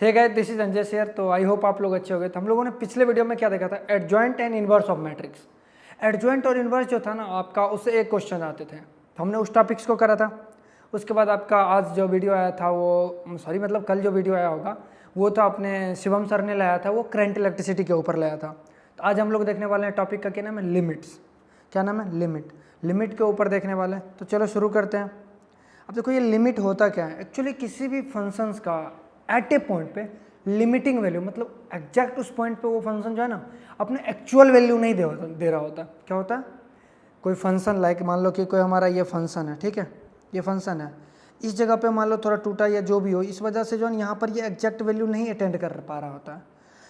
Hey guys, this is Anjay शेयर। तो I hope आप लोग अच्छे हो गए। तो हम लोगों ने पिछले वीडियो में क्या देखा था, adjoint and inverse of matrix. Adjoint और इनवर्स जो था ना आपका, उससे एक क्वेश्चन आते थे, तो हमने उस टॉपिक्स को करा था। उसके बाद आपका आज जो वीडियो आया था वो मतलब कल जो वीडियो आया होगा वो तो अपने शिवम सर ने लाया था, वो करंट इलेक्ट्रिसिटी के ऊपर लाया था। तो आज हम लोग देखने वाले हैं टॉपिक का क्या नाम है, लिमिट्स। क्या नाम है, लिमिट के ऊपर देखने वाले हैं। तो चलो शुरू करते हैं। अब देखो ये लिमिट होता क्या है, एक्चुअली किसी भी फंक्शंस का एट ए पॉइंट पे लिमिटिंग वैल्यू, मतलब एग्जैक्ट उस पॉइंट पे वो फंक्शन जो है ना अपने एक्चुअल वैल्यू नहीं दे रहा होता। क्या होता है, कोई फंक्शन लाइक मान लो कि कोई हमारा ये फंक्शन है, ठीक है, ये फंक्शन है, इस जगह पे मान लो थोड़ा टूटा या जो भी हो, इस वजह से जो है यहाँ पर ये एग्जैक्ट वैल्यू नहीं अटेंड कर पा रहा होता है।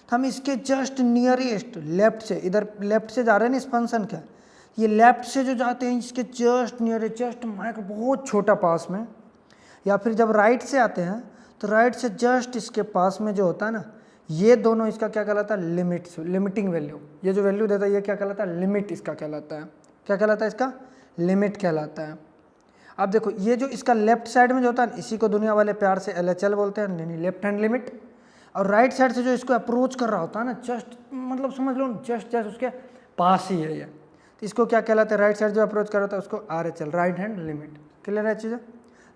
तो हम इसके जस्ट नियरेस्ट लेफ्ट से, इधर लेफ्ट से जा रहे हैं ना इस फंक्शन का, ये लेफ्ट से जो जाते हैं इसके जस्ट नियरेस्ट, जस्ट माइक बहुत छोटा पास में, या फिर जब राइट से आते हैं तो राइट से जस्ट इसके पास में जो होता है ना, ये दोनों इसका क्या कहलाता है, लिमिटिंग वैल्यू। ये जो वैल्यू देता है ये क्या कहलाता है, लिमिट इसका कहलाता है। क्या कहलाता है, इसका लिमिट कहलाता है। अब देखो ये जो इसका लेफ्ट साइड में जो होता है, इसी को दुनिया वाले प्यार से LHL बोलते हैं, यानी लेफ्ट हैंड लिमिट। और राइट साइड से जो इसको अप्रोच कर रहा होता है ना, जस्ट मतलब समझ लो जस्ट उसके पास ही है ये, तो इसको क्या कहलाता है, राइट साइड जो अप्रोच कर रहा होता है उसको RHL, right hand limit. Clear है चीज़ें।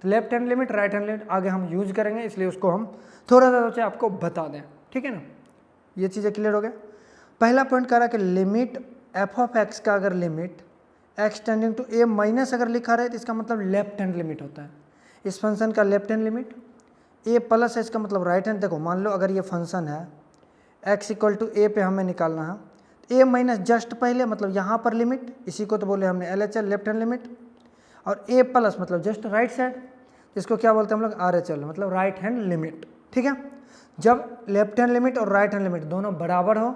तो left hand limit, right hand limit आगे हम यूज करेंगे, इसलिए उसको हम थोड़ा सा सोचे आपको बता दें, ठीक है ना। ये चीज़ें क्लियर हो गया। पहला पॉइंट कह रहा है कि लिमिट f(x) का अगर limit x tending to a minus अगर लिखा रहे तो इसका मतलब लेफ्ट हैंड लिमिट होता है। इस फंक्शन का left hand limit a plus है, इसका मतलब राइट हैंड। देखो मान लो अगर ये फंक्शन है x इक्वल टू a पे हमें निकालना है, a माइनस जस्ट पहले मतलब यहाँ पर लिमिट, इसी को तो बोले हमने LHL, लेफ्ट हैंड लिमिट, और a प्लस मतलब जस्ट राइट साइड, इसको क्या बोलते हैं हम लोग, RHL, मतलब राइट हैंड लिमिट। ठीक है, जब लेफ्ट हैंड लिमिट और राइट हैंड लिमिट दोनों बराबर हो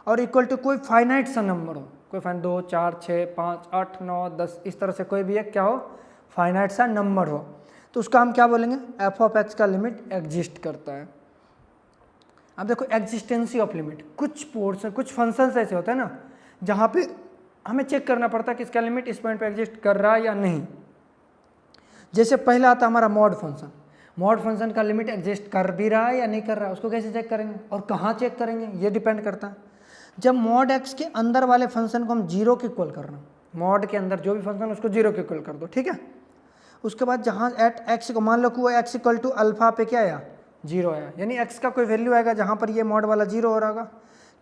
और इक्वल टू कोई फाइनाइट सा नंबर हो, कोई 2, 4, 6, 5, 8, 9, 10, इस तरह से कोई भी एक क्या हो, फाइनाइट सा नंबर हो, तो उसका हम क्या बोलेंगे, f(x) का लिमिट एग्जिस्ट करता है। अब देखो एग्जिस्टेंसी ऑफ लिमिट, कुछ पोर्शन, कुछ फंक्शंस ऐसे होते हैं ना जहाँ पे हमें चेक करना पड़ता है कि इसका लिमिट इस पॉइंट पे एग्जिस्ट कर रहा है या नहीं। जैसे पहला आता है हमारा मॉड फंक्शन। मॉड फंक्शन का लिमिट एग्जिस्ट कर भी रहा है या नहीं कर रहा है, उसको कैसे चेक करेंगे और कहाँ चेक करेंगे, ये डिपेंड करता है। जब मॉड x के अंदर वाले फंक्शन को हम 0 के इक्वल करना, मॉड के अंदर जो भी फंक्शन उसको 0 के इक्वल कर दो, ठीक है। उसके बाद जहाँ एट x को मान लो कि वो x इक्वल टू अल्फा पे क्या आया, 0 आया, यानी x का कोई वैल्यू आएगा जहाँ पर ये मॉड वाला 0 हो रहा होगा,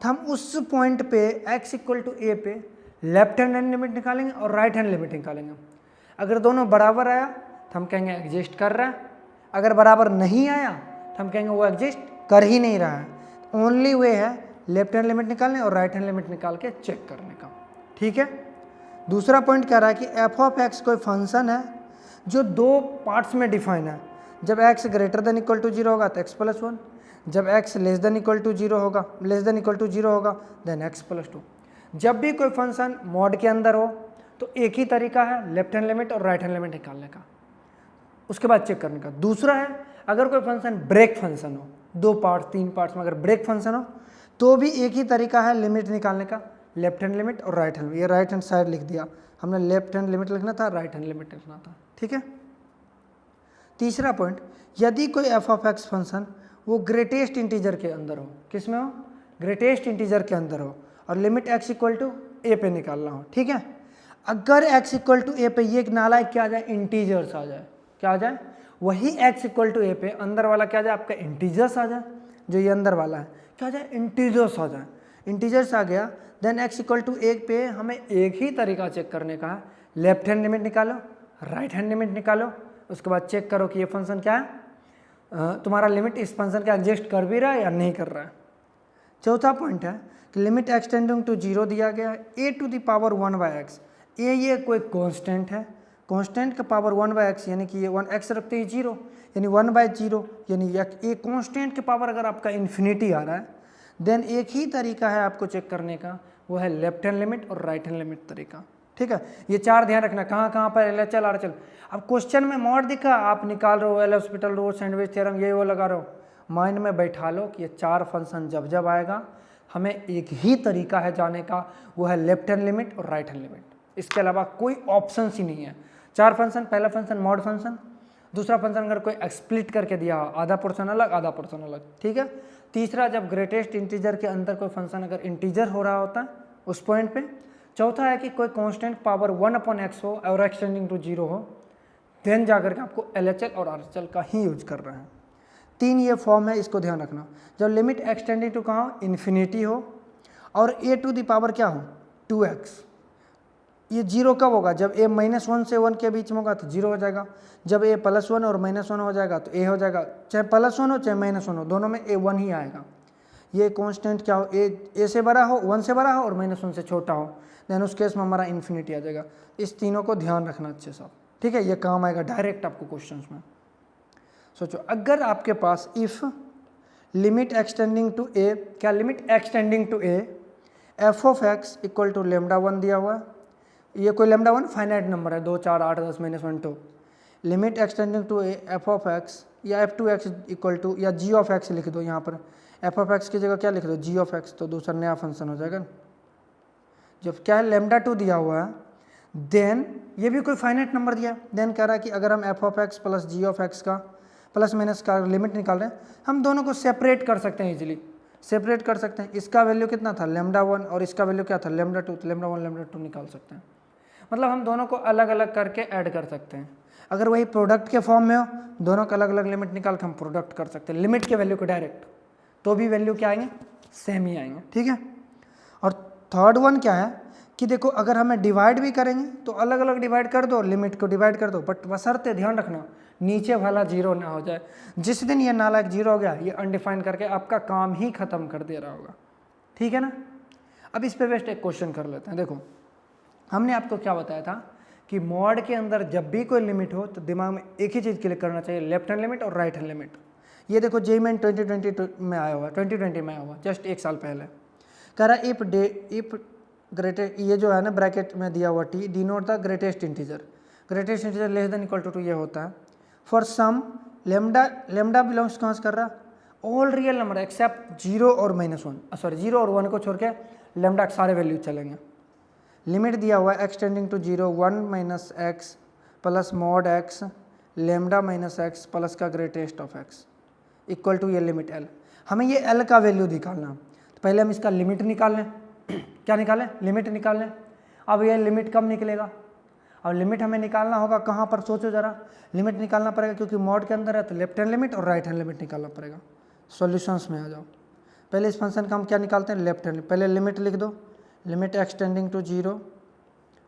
तो हम उस पॉइंट पे x इक्वल टू a पे लेफ्ट हैंड लिमिट निकालेंगे और राइट हैंड लिमिट निकालेंगे। अगर दोनों बराबर आया तो हम कहेंगे एग्जिस्ट कर रहा है, अगर बराबर नहीं आया तो हम कहेंगे वो एग्जिस्ट कर ही नहीं रहा है। ओनली वे है लेफ्ट हैंड लिमिट निकालने और राइट हैंड लिमिट निकाल के चेक करने का, ठीक है। दूसरा पॉइंट कह रहा है कि f(x) कोई फंक्शन है जो दो पार्ट्स में डिफाइन है। जब x greater than equal to 0 होगा तो x+1, जब x less than equal to 0 होगा, देन x+2। जब भी कोई फंक्शन मॉड के अंदर हो तो एक ही तरीका है लेफ्ट हैंड लिमिट और राइट हैंड लिमिट निकालने का, उसके बाद चेक करने का। दूसरा है अगर कोई फंक्शन ब्रेक फंक्शन हो, 2 पार्ट्स 3 पार्ट्स में अगर ब्रेक फंक्शन हो तो भी एक ही तरीका है लिमिट निकालने का, लेफ्ट हैंड लिमिट और राइट हैंड। ये राइट हैंड साइड लिख दिया हमने, लेफ्ट हैंड लिमिट लिखना था, राइट हैंड लिमिट लिखना था, ठीक है। तीसरा पॉइंट, यदि कोई f(x) फंक्शन वो ग्रेटेस्ट इंटीजर के अंदर हो, किस में हो, ग्रेटेस्ट इंटीजर के अंदर हो, और limit x equal to a पे निकालना हो, ठीक है। अगर x इक्वल टू a पे ये नालायक क्या आ जाए, इंटीजर्स आ जाए, क्या आ जाए, वही x इक्वल टू a पे अंदर वाला क्या आ जाए, आपका इंटीजर्स आ जाए, जो ये अंदर वाला है क्या आ जाए, इंटीजर्स आ जाए। इंटीजर्स आ गया देन x इक्वल टू 1 पे हमें एक ही तरीका चेक करने का है, लेफ्ट हैंड लिमिट निकालो, राइट हैंड लिमिट निकालो, उसके बाद चेक करो कि ये फंक्शन क्या है, तुम्हारा लिमिट इस फंक्शन का एग्जिस्ट कर भी रहा है या नहीं कर रहा है। चौथा पॉइंट है कि लिमिट x टेंडिंग टू 0 दिया गया है, a⁴1/x। ये कोई कांस्टेंट है, कांस्टेंट का पावर 1/x, यानी कि ये 1x रखते ही 0, यानी 1/0, यानी एक कांस्टेंट के पावर अगर आपका इन्फिनिटी आ रहा है देन एक ही तरीका है आपको चेक करने का, वो है लेफ्ट हैंड लिमिट और राइट हैंड लिमिट तरीका, ठीक है। ये 4 ध्यान रखना, कहाँ कहाँ पर LHL RHL। अब क्वेश्चन में मॉड दिखा, आप निकाल रहे हो L hospital rule, sandwich theorem, ये वो लगा रहे हो, माइंड में बैठा लो कि ये 4 फंक्शन जब जब आएगा हमें एक ही तरीका है जाने का, वो है लेफ्ट हैंड लिमिट और राइट हैंड लिमिट, इसके अलावा कोई ऑप्शन ही नहीं है। 4 फंक्शन, पहला फंक्शन मॉड फंक्शन, दूसरा फंक्शन अगर कोई एक्सप्लिट करके दिया हो, आधा पोर्शन अलग आधा पोर्शन अलग, ठीक है। तीसरा, जब ग्रेटेस्ट इंटीजर के अंदर कोई फंक्शन अगर इंटीजर हो रहा होता है उस पॉइंट पे। चौथा है कि कोई कांस्टेंट पावर 1/x हो और एक्सटेंडिंग टू 0 हो, देन जाकर के आपको LHL और RHL का ही यूज कर रहे हैं। 3 ये फॉर्म है, इसको ध्यान रखना। जब लिमिट एक्सटेंडिंग टू कहाँ हो, इन्फिनिटी हो, और a⁻ क्या हो 2x, ये 0 कब होगा, जब a -1 से 1 के बीच में होगा तो 0 हो जाएगा। जब a +1 और -1 हो जाएगा तो a हो जाएगा, चाहे +1 हो चाहे -1 हो, दोनों में a 1 ही आएगा। ये कांस्टेंट क्या हो, a से बड़ा हो, 1 से बड़ा हो और -1 से छोटा हो, देन उस केस में हमारा इन्फिनिटी आ जाएगा। इस तीनों को ध्यान रखना अच्छे से, ठीक है, ये काम आएगा डायरेक्ट आपको क्वेश्चंस में। सोचो, अगर आपके पास if limit x tending to a, क्या limit x tending to a f(x) = λ1 दिया हुआ है, ये कोई λ1 फाइनाइट नंबर है, 2 4 8 10 -1 2, limit x tending to a f(x) या f(2x) = या g(x) लिख दो, यहाँ पर f(x) की जगह क्या लिख दो g(x), तो दूसरा नया फंक्शन हो जाएगा। जब क्या है λ2 दिया हुआ है, देन ये भी कोई फाइनाइट नंबर दिया है, देन कह रहा है कि अगर हम f(x) प्लस g(x) का प्लस माइनस का लिमिट निकाल रहे हैं, हम दोनों को सेपरेट कर सकते हैं, इजीली सेपरेट कर सकते हैं। इसका वैल्यू कितना था λ1 और इसका वैल्यू क्या था λ2, तो λ1 λ2 निकाल सकते हैं। मतलब हम दोनों को अलग अलग करके ऐड कर सकते हैं। अगर वही प्रोडक्ट के फॉर्म में हो, दोनों का अलग अलग लिमिट निकाल के हम प्रोडक्ट कर सकते हैं, लिमिट के वैल्यू को डायरेक्ट, तो भी वैल्यू क्या आएंगे, सेम ही आएंगे, ठीक है। और थर्ड वन क्या है कि देखो, अगर हमें डिवाइड भी करेंगे तो अलग अलग डिवाइड कर दो, लिमिट को डिवाइड कर दो, बट बशर्ते ध्यान रखना नीचे वाला 0 ना हो जाए। जिस दिन ये नालायक 0 हो गया, ये अनडिफाइंड करके आपका काम ही खत्म कर दे रहा होगा, ठीक है ना। अब इस पे बेस्ट एक क्वेश्चन कर लेते हैं। देखो, हमने आपको क्या बताया था कि मॉड के अंदर जब भी कोई लिमिट हो तो दिमाग में एक ही चीज़ क्लिक करना चाहिए, लेफ्ट हैंड लिमिट और राइट हैंड लिमिट। ये देखो JEE मेन 2020 में आया हुआ, 2020 में आया हुआ, जस्ट 1 साल पहले। कह रहा इफ ग्रेटेस्ट, ये जो है ना ब्रैकेट में दिया हुआ t denote the greatest integer, greatest integer less than equal to 2 ये होता है। फॉर सम लेमडा बिलोंग्स कहाँ से कर रहा है, ऑल रियल नंबर एक्सेप्ट 0 और -1, सॉरी 0 और 1 को छोड़ के लेमडा के सारे वैल्यू चलेंगे। लिमिट दिया हुआ है x tending to 0 1 - x plus mod x lambda -x plus का greatest of x equal to ये लिमिट L। हमें ये L का वैल्यू निकालना, तो पहले हम इसका लिमिट निकाल लें। क्या निकालें, लिमिट निकाल लें। अब ये लिमिट कब निकलेगा, अब लिमिट हमें निकालना होगा कहाँ पर, सोचो ज़रा, लिमिट निकालना पड़ेगा क्योंकि मॉड के अंदर है तो लेफ्ट हैंड लिमिट और राइट हैंड लिमिट निकालना पड़ेगा। सॉल्यूशंस में आ जाओ, पहले इस फंक्शन का हम क्या निकालते हैं, लेफ्ट हैंड। पहले लिमिट लिख दो, limit x tending to 0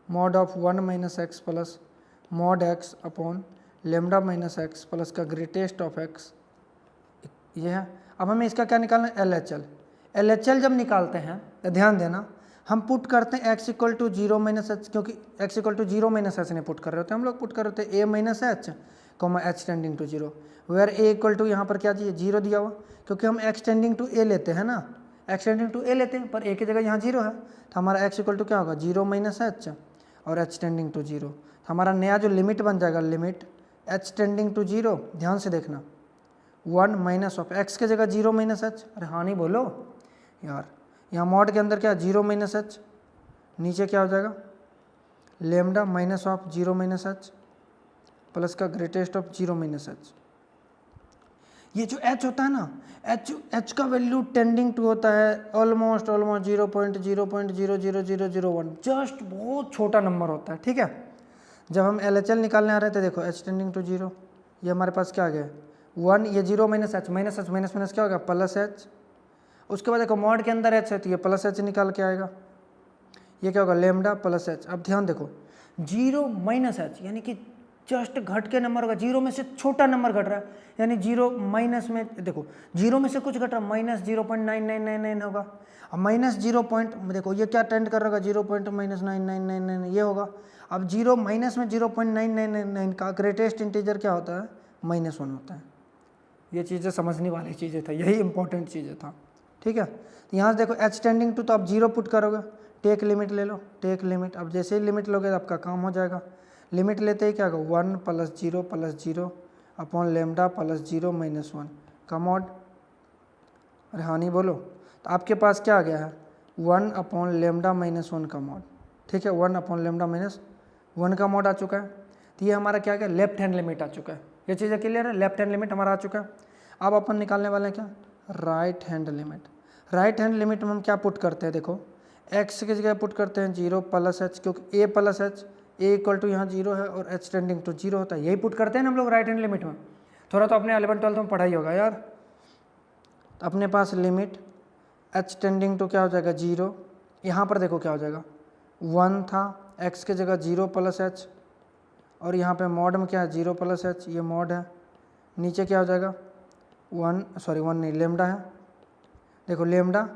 mod of 1 - x plus mod x upon lambda -x plus का ग्रेटेस्ट ऑफ x, ये है। अब हमें इसका क्या निकालना है, LHL। LHL जब निकालते हैं तो ध्यान देना, हम पुट करते हैं x = 0 - h, क्योंकि x = 0 - h ने पुट कर रहे होते हैं, हम लोग पुट कर रहे होते हैं a - h comma h tending to 0, where a = यहाँ पर क्या चाहिए 0 दिया हुआ, क्योंकि हम x टेंडिंग टू a लेते हैं ना, x टेंडिंग टू a लेते हैं, पर a की जगह यहाँ 0 है, तो हमारा x = क्या होगा 0 - h और h टेंडिंग टू 0। तो हमारा नया जो लिमिट बन जाएगा, लिमिट h टेंडिंग टू 0, ध्यान से देखना 1 माइनस ऑफ x की जगह 0 - h, अरे हाँ नहीं बोलो यार, यहाँ मॉड के अंदर क्या 0 - h, नीचे क्या हो जाएगा lambda minus of 0 - h plus का ग्रेटेस्ट ऑफ 0 - h। ये जो h होता है ना, h का वैल्यू टेंडिंग टू होता है ऑलमोस्ट 0.0000001, जस्ट बहुत छोटा नंबर होता है, ठीक है। जब हम LHL निकालने आ रहे थे, देखो h टेंडिंग टू 0, ये हमारे पास क्या आ गया 1, ये 0 - h माइनस क्या होगा प्लस h, उसके बाद देखो मॉड के अंदर h है तो ये प्लस h निकाल के आएगा, ये क्या होगा लेमडा प्लस h। अब ध्यान देखो 0 - h यानी कि जस्ट घट के नंबर होगा, 0 में से छोटा नंबर घट रहा है, यानी 0 माइनस में देखो 0 में से कुछ घट रहा है -0.9999 होगा। अब -0 पॉइंट देखो ये क्या टेंड कर रहा होगा 0.-9999 ये होगा। अब 0 माइनस में 0.999 का ग्रेटेस्ट इंटीजर क्या होता है -1 होता है। ये चीज़ें समझने वाली चीज़ें था, यही इंपॉर्टेंट चीज़ें था, ठीक है। तो यहाँ से देखो h टेंडिंग टू, तो आप 0 पुट करोगे, टेक लिमिट ले लो, टेक लिमिट। अब जैसे ही लिमिट लोगे आपका काम हो जाएगा। लिमिट लेते ही क्या होगा 1 + 0 + 0 अपॉन लेमडा प्लस 0 - 1 का मॉड, अरे हाँ नहीं बोलो, तो आपके पास क्या आ गया है 1 अपॉन लेमडा -1 का मॉड, ठीक है। 1 अपॉन लेमडा -1 का मॉड आ चुका है। तो ये हमारा क्या गया लेफ्ट हैंड लिमिट आ चुका है, ये चीज़ें क्लियर है। लेफ्ट हैंड लिमिट हमारा आ चुका है। अब अपन निकालने वाले हैं क्या, right hand limit. Right hand limit में हम क्या पुट करते हैं, देखो x की जगह पुट करते हैं 0 प्लस एच, क्योंकि a plus h, a equal to यहाँ 0 है और h टेंडिंग टू 0 होता है, यही पुट करते हैं ना हम लोग राइट हैंड लिमिट में। थोड़ा तो अपने 11-12 में पढ़ाई होगा यार। तो अपने पास लिमिट h टेंडिंग टू क्या हो जाएगा 0, यहाँ पर देखो क्या हो जाएगा 1 था, x की जगह 0 प्लस एच, और यहाँ पे मॉड में क्या है 0 प्लस एच, ये मॉड है। नीचे क्या हो जाएगा 1 नहीं लेमडा है। देखो लेमडा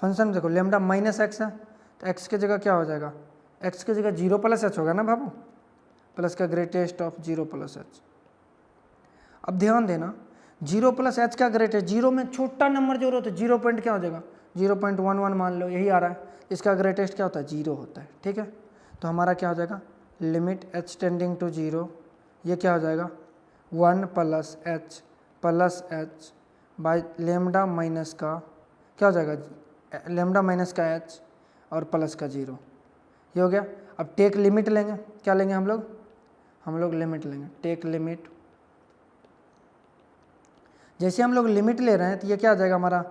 फंक्शन में देखो लेमडा माइनस एक्स है, तो एक्स की जगह क्या हो जाएगा, एक्स की जगह 0 प्लस एच होगा ना बाबू, प्लस का ग्रेटेस्ट ऑफ 0 प्लस एच। अब ध्यान देना 0 प्लस एच का ग्रेटेस्ट, 0 में छोटा नंबर जो होता है 0 पॉइंट क्या हो जाएगा 0.11 मान लो, यही आ रहा है। इसका ग्रेटेस्ट क्या होता है 0 होता है, ठीक है। तो हमारा क्या हो जाएगा लिमिट एच टेंडिंग टू 0, ये क्या हो जाएगा 1 plus H by lambda minus का क्या हो जाएगा लेमडा माइनस का एच और प्लस का 0, ये हो गया। अब टेक लिमिट लेंगे, क्या लेंगे हम लोग लिमिट लेंगे, टेक लिमिट। जैसे हम लोग लिमिट ले रहे हैं तो ये क्या आ जाएगा हमारा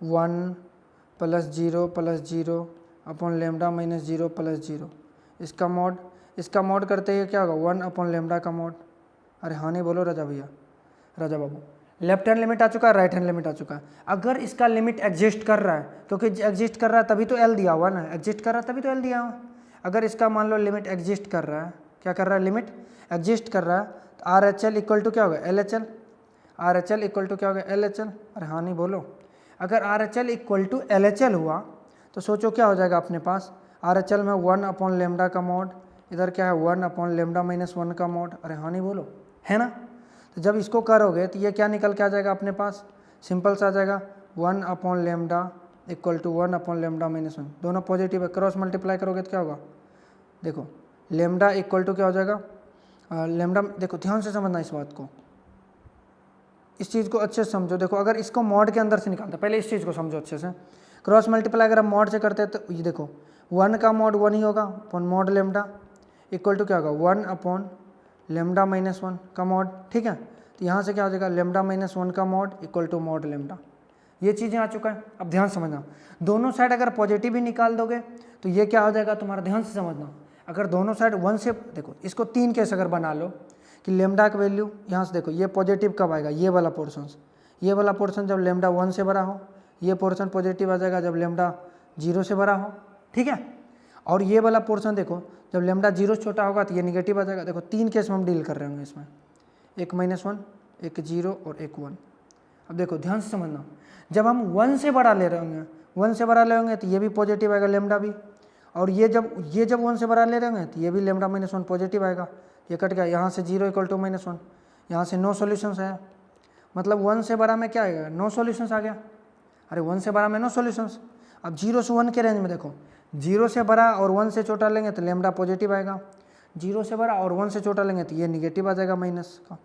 1 plus 0 upon lambda minus 0 plus 0, इसका मॉड करते ही क्या होगा 1 अपॉन लेमडा का मॉड। अरे हाँ नहीं बोलो Raja Babu. Left hand limit आ चुका है, राइट हैंड लिमिट आ चुका है। अगर इसका लिमिट एग्जिस्ट कर रहा है, क्योंकि एग्जिस्ट कर रहा है तभी तो एल दिया हुआ ना, एग्जिस्ट कर रहा है तभी तो एल दिया हुआ। अगर इसका मान लो लिमिट एग्जिस्ट कर रहा है, क्या कर रहा है लिमिट एग्जिस्ट कर रहा है, तो R H L equal to क्या होगा L H L, R H L equal to क्या होगा एल एच एल। अरे हाँ नहीं बोलो। अगर R H L equal to L H L हुआ तो सोचो क्या हो जाएगा अपने पास, आर एच एल में 1 अपॉन लेमडा का मॉड, इधर क्या है 1 अपॉन लेमडा माइनस 1 का मॉड। अरे हाँ नहीं बोलो, है ना। तो जब इसको करोगे तो ये क्या निकल के आ जाएगा अपने पास, सिंपल सा आ जाएगा 1 upon lambda equal to 1 upon lambda minus 1, दोनों पॉजिटिव है, क्रॉस मल्टीप्लाई करोगे तो क्या होगा, देखो लेमडा इक्वल टू क्या हो जाएगा लेमडा। देखो ध्यान से समझना इस बात को, इस चीज़ को अच्छे से समझो। देखो अगर इसको मॉड के अंदर से निकालते, पहले इस चीज़ को समझो अच्छे से। क्रॉस मल्टीप्लाई अगर हम मॉड से करते हैं तो ये देखो 1 का मॉड 1 ही होगा upon mod lambda equal to क्या होगा 1 अपॉन लेमडा माइनस 1 का मॉड, ठीक है। तो यहाँ से क्या हो जाएगा लेमडा माइनस 1 का mod equal to mod lambda. ये चीज़ें आ चुका है। अब ध्यान समझना, दोनों साइड अगर पॉजिटिव ही निकाल दोगे तो ये क्या हो जाएगा तुम्हारा, ध्यान से समझना। अगर दोनों साइड 1 से, देखो इसको 3 केस अगर बना लो कि लेमडा का वैल्यू यहाँ से देखो ये पॉजिटिव कब आएगा, ये वाला पोर्शन जब लेमडा 1 से बड़ा हो, ये पोर्शन पॉजिटिव आ जाएगा जब लेमडा 0 से बड़ा हो, ठीक है। और ये वाला पोर्शन देखो जब लेमडा 0 से छोटा होगा तो ये निगेटिव आ जाएगा। देखो 3 केस में हम डील कर रहे होंगे इसमें, एक -1, एक 0 और एक 1। अब देखो ध्यान से समझना, जब हम 1 से बड़ा ले रहे होंगे तो ये भी पॉजिटिव आएगा लेमडा भी, और ये जब 1 से बड़ा ले रहे होंगे तो ये भी लेमडा -1 पॉजिटिव आएगा। ये कट गया, यहाँ से 0 इक्वल टू -1, यहाँ से नो सॉल्यूशंस है, मतलब 1 से बड़ा में क्या आएगा नो सॉल्यूशंस आ गया। अरे 1 से बड़ा में नो सॉल्यूशंस। अब 0 से 1 के रेंज में देखो 0 से बड़ा और 1 से छोटा लेंगे तो लेमडा पॉजिटिव आएगा, 0 से बड़ा और 1 से छोटा लेंगे तो ये निगेटिव आ जाएगा माइनस का।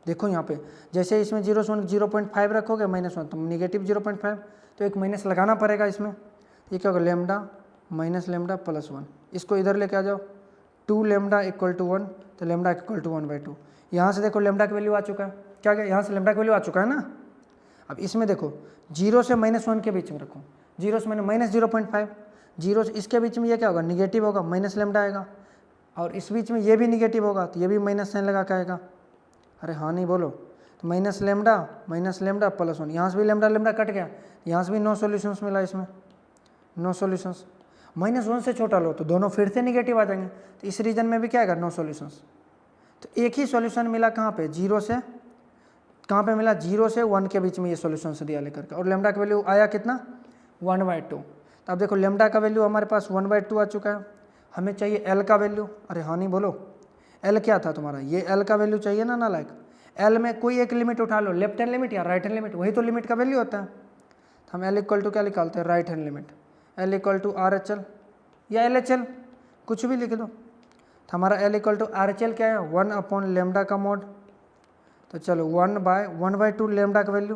देखो यहाँ पे जैसे इसमें 0 से 1 0.5 रखोगे -1 तो निगेटिव 0.5, तो एक माइनस लगाना पड़ेगा इसमें। ये क्या होगा लेमडा माइनस लेमडा प्लस 1, इसको इधर लेके आ जाओ 2 लेमडा इक्वल टू 1, तो लेमडा इक्वल टू 1/2। यहाँ से देखो लेमडा की वैल्यू आ चुका है, क्या क्या यहाँ से लेमडा की वैल्यू आ चुका है ना। अब इसमें देखो 0 से -1 के बीच में रखो, 0 से -0.5, 0 से इसके बीच में ये क्या होगा निगेटिव होगा, माइनस लेमडा आएगा, और इस बीच में ये भी निगेटिव होगा तो ये भी माइनस साइन लगा के आएगा। अरे हाँ नहीं बोलो, तो माइनस लेमडा प्लस 1, यहाँ से भी लेमडा कट गया, यहाँ से भी नो सॉल्यूशंस मिला, इसमें नो सॉल्यूशंस। -1 से छोटा लो तो दोनों फिर से निगेटिव आ जाएंगे, तो इस रीजन में भी क्या आएगा नो सॉल्यूशंस। तो एक ही सॉल्यूशन मिला कहाँ पे 0 से, कहाँ पे मिला 0 से 1 के बीच में ये सॉल्यूशन से दिया लेकर के, और लेमडा का वैल्यू आया कितना 1/2। तो अब देखो लेमडा का वैल्यू हमारे पास 1/2 आ चुका है, हमें चाहिए एल का वैल्यू। अरे हाँ नहीं बोलो, एल क्या था तुम्हारा, ये एल का वैल्यू चाहिए ना लाइक। एल में कोई एक लिमिट उठा लो, लेफ्ट हैंड लिमिट या राइट हैंड लिमिट, वही तो लिमिट का वैल्यू होता है। तो हम एल इक्वल टू क्या निकालते हैं right hand limit, L equal to R H L या एल एच एल कुछ भी लिख दो। तो हमारा एल इक्वल टू आर एच एल क्या है 1 अपॉन लेमडा का मॉड, तो चलो 1/2 लेमडा का वैल्यू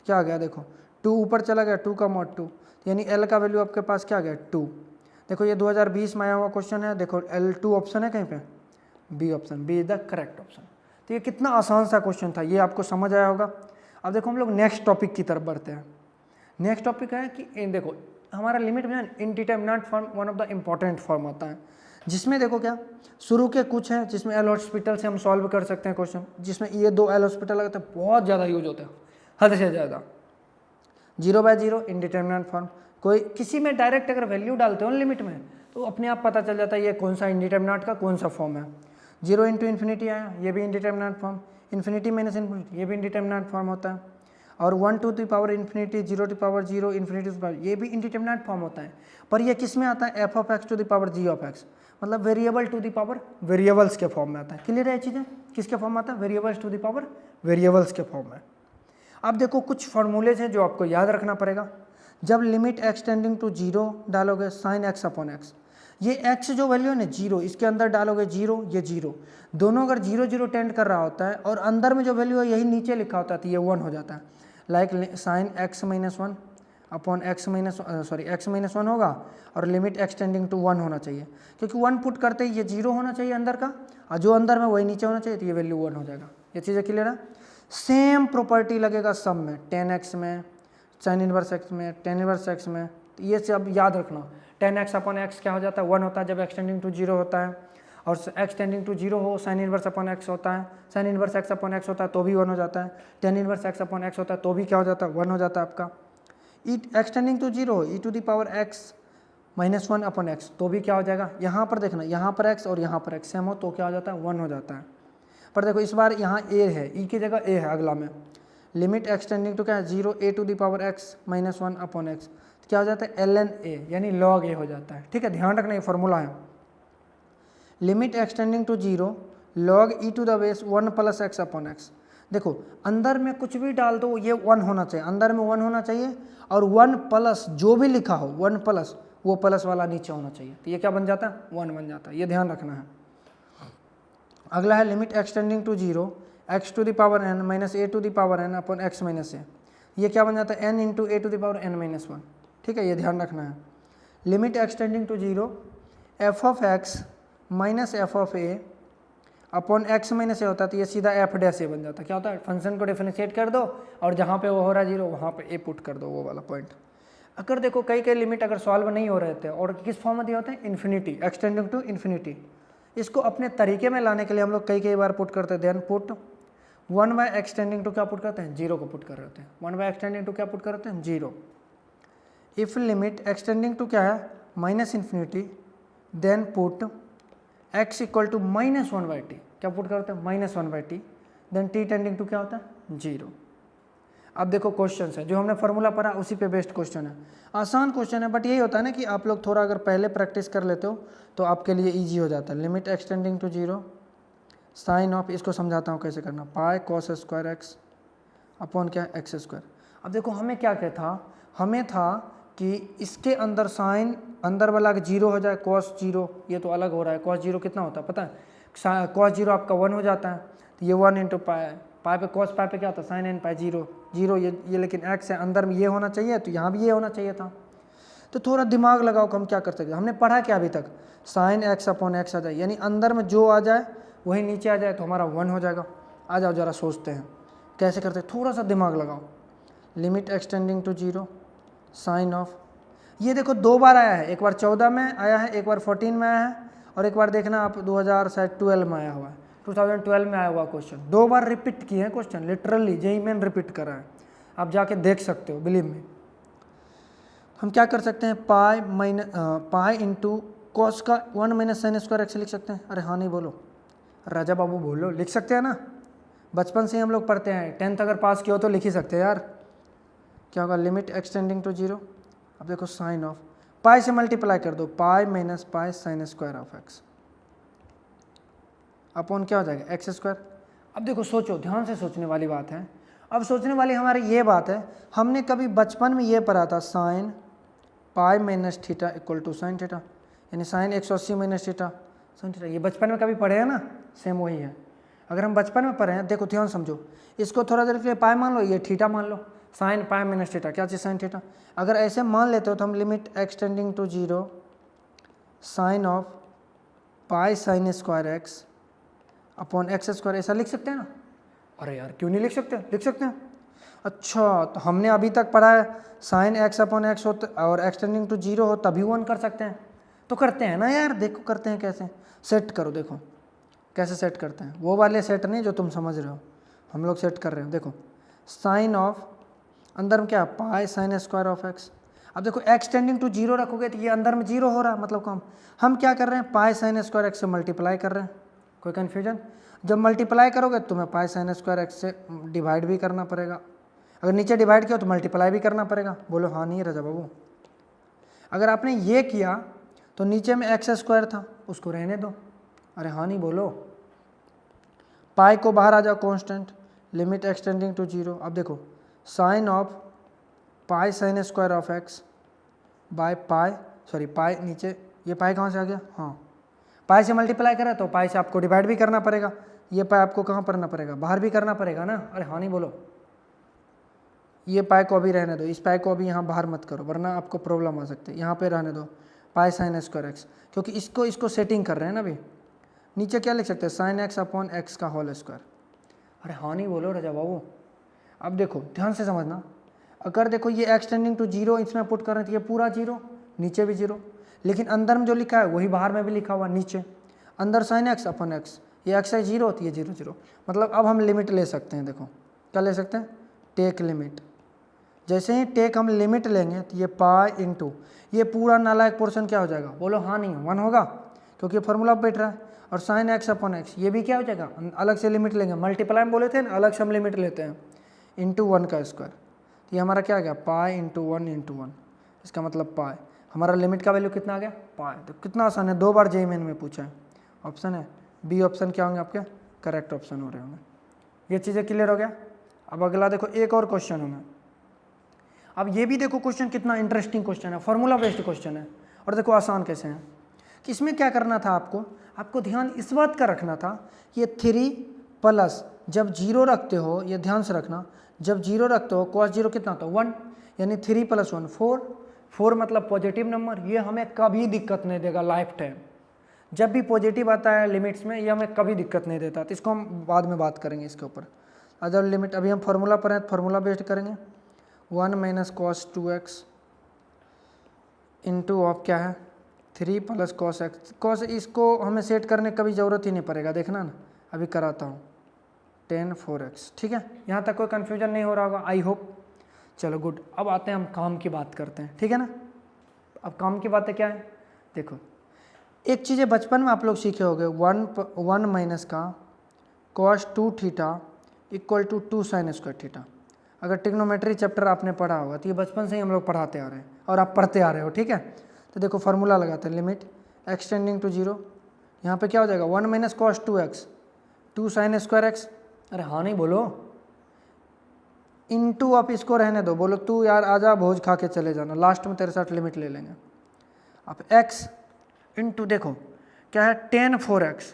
क्या आ गया, देखो 2 ऊपर चला गया, 2 का मॉड 2, यानी एल का वैल्यू आपके पास क्या आ गया 2। देखो ये 2020 में आया हुआ क्वेश्चन है, देखो L2 ऑप्शन है कहीं पे, B option, B is the correct option. तो ये कितना आसान सा क्वेश्चन था, ये आपको समझ आया होगा। अब देखो हम लोग नेक्स्ट टॉपिक की तरफ बढ़ते हैं। नेक्स्ट टॉपिक है कि देखो हमारा लिमिट में indeterminate form one of the important form होता है, जिसमें देखो क्या शुरू के कुछ हैं जिसमें एल हॉस्पिटल से हम सॉल्व कर सकते हैं क्वेश्चन, जिसमें ये 2 एल हॉस्पिटल लगते हैं, बहुत ज़्यादा यूज होता है, हद से ज़्यादा। 0/0 इनडिटरमिनेट फॉर्म, कोई किसी में डायरेक्ट अगर वैल्यू डालते हो लिमिट में तो अपने आप पता चल जाता है ये कौन सा इनडिटरमिनेट का कौन सा फॉर्म है। 0 × इन्फिनिटी आया, ये भी indeterminate form, infinity minus infinity ये भी इनडिटरमिनेट फॉर्म होता है, और 1 to the power infinity, 0 to power 0, infinity to power, ये भी इनडिटरमिनेट फॉर्म होता है। पर ये किस में आता है, f(x) to the power g(x), मतलब variable to the power variables के फॉर्म में आता है। क्लियर है ये चीज़ें, किसके फॉर्म में आता है, variables to the power variables के फॉर्म में। अब देखो कुछ फॉर्मूलेज हैं जो आपको याद रखना पड़ेगा। जब लिमिट x टेंडिंग टू 0 डालोगे sin x/x, ये x जो वैल्यू है ना 0, इसके अंदर डालोगे 0, ये 0, दोनों अगर 0 0 टेंड कर रहा होता है और अंदर में जो वैल्यू है यही नीचे लिखा होता है तो ये 1 हो जाता है। Like sin x-1 upon x-1 होगा और लिमिट x टेंडिंग टू 1 होना चाहिए, क्योंकि 1 पुट करते ही ये 0 होना चाहिए अंदर का, और जो अंदर में वही नीचे होना चाहिए, तो ये वैल्यू 1 हो जाएगा। ये चीज़ें क्लियर है। सेम प्रॉपर्टी लगेगा सब में, tan x में, sin इनवर्स x में, tan इनवर्स x में, तो ये सब याद रखना। tan x/x क्या हो जाता है, 1 होता है जब x टेंडिंग टू 0 होता है, और x टेंडिंग टू 0 हो sin इनवर्स x होता है, sin इनवर्स x/x होता है तो भी 1 हो जाता है, tan इनवर्स x/x होता है तो भी क्या हो जाता है, 1 हो जाता है आपका। x टेंडिंग टू 0 हो e⁻x-1/x तो भी क्या हो जाएगा, यहाँ पर देखना, यहाँ पर x और यहाँ पर x सेम हो तो क्या हो जाता है, 1 हो जाता है। पर देखो इस बार यहाँ a है, e की जगह a है अगला में, लिमिट x टेंडिंग टू क्या है 0 a⁻x-1/x, तो क्या हो जाता है ln a, यानी log a हो जाता है। ठीक है, ध्यान रखना ये फॉर्मूला है। Limit x tending to 0 log e⁻1 + x/x, देखो अंदर में कुछ भी डाल दो ये 1 होना चाहिए, अंदर में 1 होना चाहिए, और 1 प्लस जो भी लिखा हो 1 प्लस वो प्लस वाला नीचे होना चाहिए, तो ये क्या बन जाता है, 1 बन जाता है। ये ध्यान रखना है। अगला है limit x tending to 0 x⁻n - a⁻n upon x - a, ये क्या बन जाता है n × a⁻n - 1। ठीक है, ये ध्यान रखना है। Limit x tending to 0 f(x) - f(a) upon x - a होता है, तो ये सीधा f' बन जाता है। क्या होता है, फंक्शन को डिफरेंशिएट कर दो और जहाँ पे वो हो रहा है 0 वहाँ पे a पुट कर दो, वो वाला पॉइंट। अगर देखो कई लिमिट अगर सॉल्व नहीं हो रहे थे और किस फॉर्म में दिए होते हैं, infinity, x tending to infinity, इसको अपने तरीके में लाने के लिए हम लोग कई बार पुट करते हैं। Then put 1/x tending to क्या पुट करते हैं, 0 को पुट कर रहे होते हैं। 1/x टेंडिंग टू क्या पुट कर रहे होते हैं, 0। If limit x tending to क्या है -∞, देन पुट x = -1/t, क्या पुट करते हैं, -1/t, then t tending to क्या होता है, 0। अब देखो क्वेश्चन है जो हमने फार्मूला पढ़ा उसी पे बेस्ड क्वेश्चन है, आसान क्वेश्चन है, बट यही होता है ना कि आप लोग थोड़ा अगर पहले प्रैक्टिस कर लेते हो तो आपके लिए इजी हो जाता है। Limit x tending to 0 sine of, इसको समझाता हूँ कैसे करना, pi cos square x upon क्या x²। अब देखो हमें क्या था, हमें था कि इसके अंदर साइन अंदर वाला 0 हो जाए, cos 0 ये तो अलग हो रहा है, cos 0 कितना होता है पता है, cos 0 आपका 1 हो जाता है, तो ये 1 × पाई पे cos पाई पे क्या होता है sin n पाई 0 ये लेकिन x है, अंदर में ये होना चाहिए तो यहाँ भी ये होना चाहिए था। तो थोड़ा दिमाग लगाओ, हम क्या कर सकते हैं, हमने पढ़ा क्या अभी तक, sin x/x आ जाए, यानी अंदर में जो आ जाए वही नीचे आ जाए तो हमारा 1 हो जाएगा। आ जाओ ज़रा सोचते हैं कैसे करते हैं, थोड़ा सा दिमाग लगाओ। Limit x tending to 0 sine of, ये देखो 2 बार आया है, एक बार 14 में आया है, एक बार 14 में आया है, और एक बार देखना आप 2012 में आया हुआ है, 2012 में आया हुआ क्वेश्चन, 2 बार रिपीट किए हैं question, literally JEE main repeat करा है, आप जाके देख सकते हो, बिलीव में। हम क्या कर सकते हैं, पाई इंटू कॉस का 1 - sin स्क्वायर x लिख सकते हैं। अरे हाँ नहीं बोलो, राजा बाबू बोलो, लिख सकते हैं ना, बचपन से ही हम लोग पढ़ते हैं, 10th अगर पास किया हो तो लिख ही सकते हैं यार। क्या होगा, लिमिट x टेंडिंग टू 0, अब देखो साइन ऑफ, पाई से मल्टीप्लाई कर दो, पाई - पाई sin square of x upon क्या हो जाएगा x²। अब देखो सोचो, ध्यान से सोचने वाली बात है। अब सोचने वाली हमारी ये बात है, हमने कभी बचपन में ये पढ़ा था sine pi - theta equal to sine theta, यानी साइन 180 - थीटा साइन थीटा, ये बचपन में कभी पढ़े हैं ना, सेम वही है। अगर हम बचपन में पढ़े हैं, देखो ध्यान समझो, इसको थोड़ा देर के लिए पाई मान लो, ये थीटा मान लो, साइन पाई - थीटा क्या चीज़ साइन थीटा। अगर ऐसे मान लेते हो तो हम limit x tending to 0 sine of pi sin square x upon x square, ऐसा लिख सकते हैं ना? अरे यार क्यों नहीं लिख सकते, लिख सकते हैं। अच्छा तो हमने अभी तक पढ़ा है साइन एक्स अपॉन एक्स हो और एक्स टेंडिंग टू जीरो हो तभी 1 कर सकते हैं, तो करते हैं ना यार। देखो करते हैं कैसे, सेट करो, देखो कैसे सेट करते हैं। वो वाले सेट नहीं जो तुम समझ रहे हो, हम लोग सेट कर रहे हो। देखो साइन ऑफ अंदर में क्या, पाई साइन स्क्वायर ऑफ एक्स। अब देखो एक्स टेंडिंग टू जीरो रखोगे तो ये अंदर में जीरो हो रहा है, मतलब हम क्या कर रहे हैं, पाई साइन स्क्वायर एक्स से मल्टीप्लाई कर रहे हैं। कोई कन्फ्यूजन? जब मल्टीप्लाई करोगे तो तुम्हें पाई साइन स्क्वायर एक्स से डिवाइड भी करना पड़ेगा, अगर नीचे डिवाइड किया तो मल्टीप्लाई भी करना पड़ेगा। बोलो हाँ नहीं रजा बाबू? अगर आपने ये किया तो नीचे में एक्स स्क्वायर था उसको रहने दो, अरे हाँ नहीं बोलो। पाई को बाहर आ जाओ constant, limit x tending to zero. अब देखो sine of pi sine square of x by pi, sorry pi नीचे, ये पाई कहाँ से आ गया, हाँ पाई से मल्टीप्लाई करा तो पाई से आपको डिवाइड भी करना पड़ेगा, ये पाई आपको कहाँ करना पड़ेगा, बाहर भी करना पड़ेगा ना। अरे हाँ नहीं बोलो। ये पाई को अभी रहने दो, इस पाई को अभी यहाँ बाहर मत करो वरना आपको प्रॉब्लम आ सकती है। यहाँ पे रहने दो पाई साइन स्क्वायर एक्स, क्योंकि इसको सेटिंग कर रहे हैं ना अभी। नीचे क्या लिख सकते हैं, साइन एक्स अपॉन एक्स का होल स्क्वायर। अरे हाँ नहीं बोलो रजा बाबू। अब देखो ध्यान से समझना, अगर देखो ये एक्स टेंडिंग टू जीरो इसमें पुट कर रहे थे, ये पूरा जीरो नीचे भी जीरो, लेकिन अंदर में जो लिखा है वही बाहर में भी लिखा हुआ नीचे। अंदर साइन एक्स अपॉन एक्स, ये एक्स है जीरो होती है जीरो जीरो, मतलब अब हम लिमिट ले सकते हैं। देखो क्या ले सकते हैं, टेक लिमिट। जैसे ही टेक हम लिमिट लेंगे तो ये पाई इंटू ये पूरा नालायक पोर्शन क्या हो जाएगा, बोलो हाँ नहीं 1 होगा, क्योंकि फॉर्मूला बैठ रहा है। और साइन एक्स अपॉन एक्स ये भी क्या हो जाएगा, अलग से लिमिट लेंगे, मल्टीप्लाई में बोले थे ना, अलग से हम लिमिट लेते हैं, इंटू 1 का स्क्वायर। तो ये हमारा क्या आ गया, पाई इंटू 1 इंटू 1, इसका मतलब पाई। हमारा लिमिट का वैल्यू कितना आ गया, पाई। तो कितना आसान है, 2 बार जेईई मेन में पूछा है। ऑप्शन है बी ऑप्शन क्या होंगे आपके, करेक्ट ऑप्शन हो रहे होंगे। ये चीज़ें क्लियर हो गया। अब अगला देखो एक और क्वेश्चन हमें, अब ये भी देखो क्वेश्चन कितना इंटरेस्टिंग क्वेश्चन है, फॉर्मूला बेस्ड क्वेश्चन है, और देखो आसान कैसे है। कि इसमें क्या करना था आपको ध्यान इस बात का रखना था, ये 3 प्लस जब जीरो रखते हो, ये ध्यान से रखना, जब जीरो रखते हो कॉस जीरो कितना होता है 1, यानी 3 + 1 4 मतलब पॉजिटिव नंबर। ये हमें कभी दिक्कत नहीं देगा लाइफ टाइम, जब भी पॉजिटिव आता है लिमिट्स में ये हमें कभी दिक्कत नहीं देता। तो इसको हम बाद में बात करेंगे इसके ऊपर। अगर लिमिट अभी हम फार्मूला पर हैं, फार्मूला बेस्ड करेंगे। 1 - cos 2x इंटू ऑफ क्या है 3 + cos x। cos इसको हमें सेट करने का भी ज़रूरत ही नहीं पड़ेगा, देखना ना अभी कराता हूँ, tan 4x। ठीक है, यहाँ तक कोई कन्फ्यूजन नहीं हो रहा होगा आई होप। चलो गुड। अब आते हैं हम काम की बात करते हैं, ठीक है ना। अब काम की बातें क्या है, देखो एक चीज़ें बचपन में आप लोग सीखे होंगे, 1 - का cos 2 theta equal to 2 sin square theta. अगर ट्रिग्नोमेट्री चैप्टर आपने पढ़ा होगा तो ये बचपन से ही हम लोग पढ़ाते आ रहे हैं और आप पढ़ते आ रहे हो, ठीक है। तो देखो फार्मूला लगाते हैं, limit x tending to zero, यहाँ पे क्या हो जाएगा 1 - cos 2x 2 sin square x. अरे हाँ नहीं बोलो, इंटू आप इसको रहने दो, बोलो तू यार आजा भोज खा के चले जाना, लास्ट में तेरे साथ लिमिट ले लेंगे। अब x इंटू देखो क्या है tan 4x,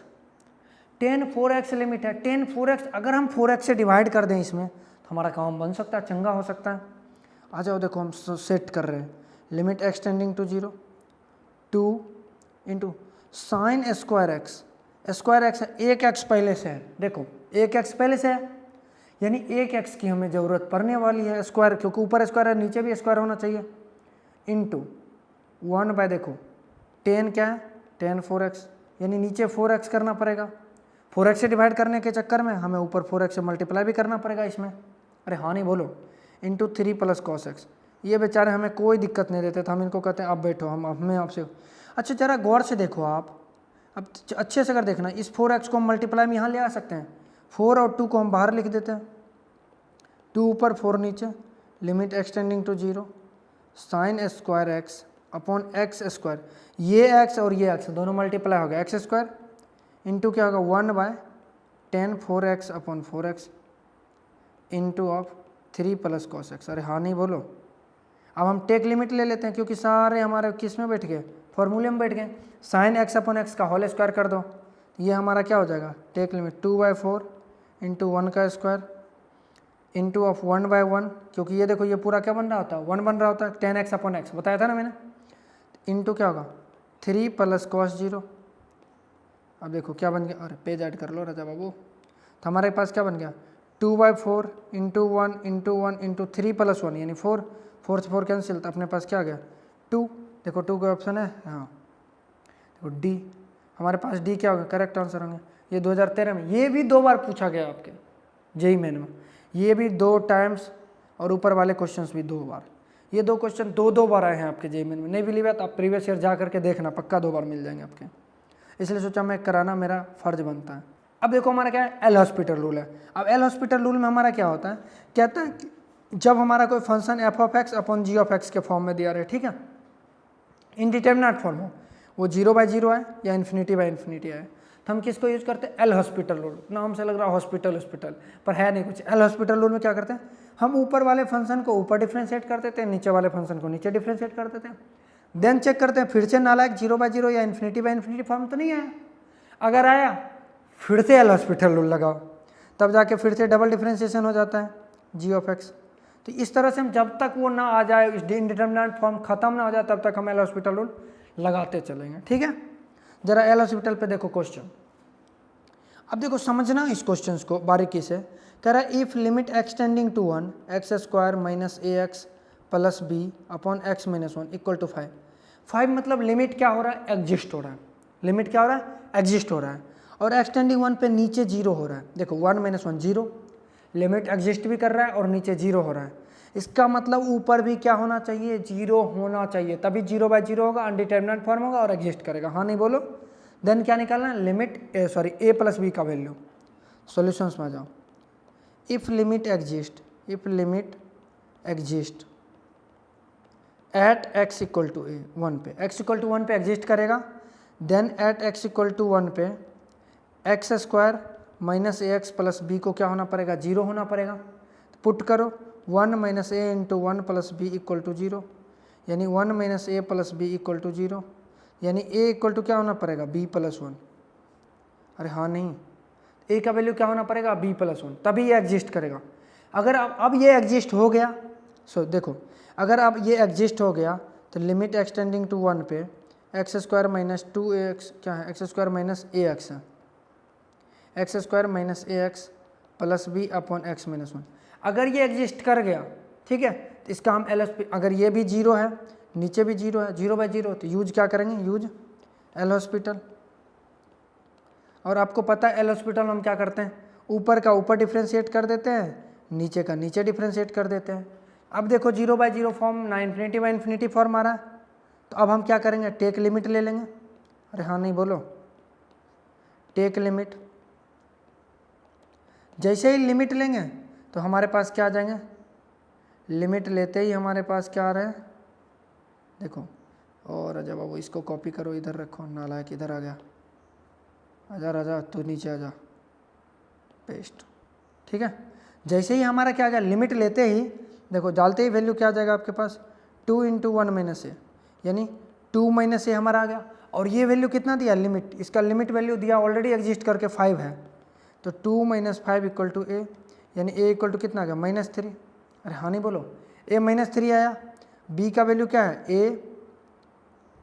tan 4x limit है, tan 4x अगर हम 4x से डिवाइड कर दें इसमें तो हमारा काम बन सकता है, चंगा हो सकता है। आ जाओ देखो हम सेट कर रहे हैं, limit x tending to zero 2 into sine square x, square x है, एक एक्स पहले से है, देखो एक एक्स पहले से है, यानी एक एक्स की हमें ज़रूरत पड़ने वाली है स्क्वायर, क्योंकि ऊपर स्क्वायर है नीचे भी स्क्वायर होना चाहिए, इंटू 1 बाय देखो tan क्या है tan 4x, यानी नीचे 4x करना पड़ेगा, 4x से डिवाइड करने के चक्कर में हमें ऊपर 4x से मल्टीप्लाई भी करना पड़ेगा इसमें। अरे हाँ नहीं बोलो, इंटू 3 + cos x। ये बेचारे हमें कोई दिक्कत नहीं देते, तो हम इनको कहते हैं अब बैठो हम हमें आपसे। अच्छा जरा गौर से देखो आप, अब अच्छे से अगर देखना, इस 4x को हम मल्टीप्लाई में यहाँ ले आ सकते हैं, 4 और 2 को हम बाहर लिख देते हैं, 2 ऊपर 4 नीचे, limit x tending to zero sine square x upon x square, ये x और ये x दोनों मल्टीप्लाई हो गया एक्स स्क्वायर, इंटू क्या होगा 1 by tan 4x upon 4x into of 3 + cos x। अरे हाँ नहीं बोलो। अब हम टेक लिमिट ले लेते हैं, क्योंकि सारे हमारे किस में बैठ गए, फॉर्मूले में बैठ गए। साइन x अपॉन x का होल स्क्वायर कर दो, ये हमारा क्या हो जाएगा टेक लिमिट 2/4 इंटू 1 का स्क्वायर इंटू ऑफ 1/1, क्योंकि ये देखो ये पूरा क्या बन रहा होता है 1 बन रहा होता है, tan x अपॉन x बताया था ना मैंने, इंटू क्या होगा 3 + cos 0 अब देखो क्या बन गया, अरे पेज ऐड कर लो राजा बाबू। तो हमारे पास क्या बन गया 2/4 इंटू 1 इंटू 1 इंटू 3 + 1 यानी 4, 4 से 4 कैंसिल, तो अपने पास क्या आ गया 2। देखो 2 का ऑप्शन है, हाँ देखो डी, हमारे पास डी क्या होगा करेक्ट आंसर होंगे। ये 2013 में, ये भी 2 बार पूछा गया आपके जेईई मेन में, ये भी 2 टाइम्स और ऊपर वाले क्वेश्चंस भी 2 बार। ये 2 क्वेश्चन 2 बार आए हैं आपके जेईई मेन में। नहीं बिलीव है तो आप प्रीवियस ईयर जा करके देखना, पक्का 2 बार मिल जाएंगे आपके। इसलिए सोचा मैं कराना मेरा फर्ज बनता है। अब देखो हमारा क्या है एल हॉस्पिटल रूल है। अब एल हॉस्पिटल रूल में हमारा क्या होता है, कहता है कि जब हमारा कोई फंक्शन f(x) अपॉन g(x) के फॉर्म में दिया रहे, ठीक है, इनडिटर्मिनेट फॉर्म हो, वो 0/0 है या ∞/∞ है, तो हम किसको यूज करते हैं एल हॉस्पिटल रूल। नाम से लग रहा हॉस्पिटल पर है नहीं कुछ। एल हॉस्पिटल रूल में क्या करते हैं, हम ऊपर वाले फंक्शन को ऊपर डिफ्रेंशिएट कर देते हैं, नीचे वाले फंक्शन को नीचे डिफ्रेंशिएट कर देते हैं, देन चेक करते हैं फिर से नालायक 0/0 या ∞/∞ फॉर्म तो नहीं आया। अगर आया फिर से एल हॉस्पिटल रूल लगाओ, तब जाके फिर से डबल डिफ्रेंशिएशन हो जाता है g(x). तो इस तरह से हम जब तक वो ना आ जाए, इनडिटर्मिनेट फॉर्म खत्म ना हो जाए, तब तक हम एल हॉस्पिटल रूल लगाते चलेंगे, ठीक है। जरा एल हॉस्पिटल पे देखो क्वेश्चन। अब देखो समझना इस क्वेश्चन को बारीकी से। कह रहा है if limit x tending to 1 x² - ax + b upon x - 1 = 5। 5 मतलब लिमिट क्या हो रहा है एग्जिस्ट हो रहा है, लिमिट क्या हो रहा है एग्जिस्ट हो रहा है, और एक्सटेंडिंग 1 पे नीचे 0 हो रहा है। देखो 1 - 1 0, लिमिट एग्जिस्ट भी कर रहा है और नीचे 0 हो रहा है। इसका मतलब ऊपर भी क्या होना चाहिए 0 होना चाहिए, तभी 0/0 होगा, अनडिटर्मिनेट फॉर्म होगा और एग्जिस्ट करेगा। हाँ नहीं बोलो। देन क्या निकालना है लिमिट a + b का वैल्यू। सॉल्यूशंस में आ जाओ। If limit exist at x = a 1 पे, x = 1 पे एग्जिस्ट करेगा, देन एट x = 1 पे x² - ax + b को क्या होना पड़ेगा 0 होना पड़ेगा। पुट करो 1 - a × 1 + b = 0, यानी 1 - a + b = 0, यानी a = क्या होना पड़ेगा b + 1। अरे हाँ नहीं, a का वैल्यू क्या होना पड़ेगा b + 1, तभी ये एग्जिस्ट करेगा। अगर अब ये एग्जिस्ट हो गया, देखो अगर अब ये एग्जिस्ट हो गया तो लिमिट एक्सटेंडिंग टू 1 पे x² - 2ax क्या है x² - ax है, x² - ax + b upon x - 1। अगर ये एग्जिस्ट कर गया, ठीक है, तो इसका हम एल अगर ये भी 0 है नीचे भी 0 है 0/0, तो यूज क्या करेंगे यूज एल हॉस्पिटल। और आपको पता है एल हॉस्पिटल हम क्या करते हैं, ऊपर का ऊपर डिफ्रेंशिएट कर देते हैं, नीचे का नीचे डिफ्रेंशिएट कर देते हैं। अब देखो 0/0 फॉर्म ना ∞/∞ फॉर्म आ रहा है, तो अब हम क्या करेंगे टेक लिमिट ले लेंगे। अरे हाँ नहीं बोलो, टेक लिमिट। जैसे ही लिमिट लेंगे तो हमारे पास क्या आ जाएंगे, लिमिट लेते ही हमारे पास क्या आ रहा है देखो। और राजा बाबू इसको कॉपी करो, इधर रखो, नालायक इधर आ गया, आजा राजा तू नीचे आजा, पेस्ट, ठीक है। जैसे ही हमारा क्या आ गया लिमिट लेते ही देखो डालते ही वैल्यू क्या आ जाएगा आपके पास 2 × 1 - a, यानी 2 - a हमारा आ गया। और ये वैल्यू कितना दिया लिमिट, इसका लिमिट वैल्यू दिया ऑलरेडी एग्जिस्ट करके 5 है, तो 2 - 5 = a, यानी a = कितना आ गया -3। अरे हाँ नहीं बोलो, a -3 आया। b का वैल्यू क्या है a,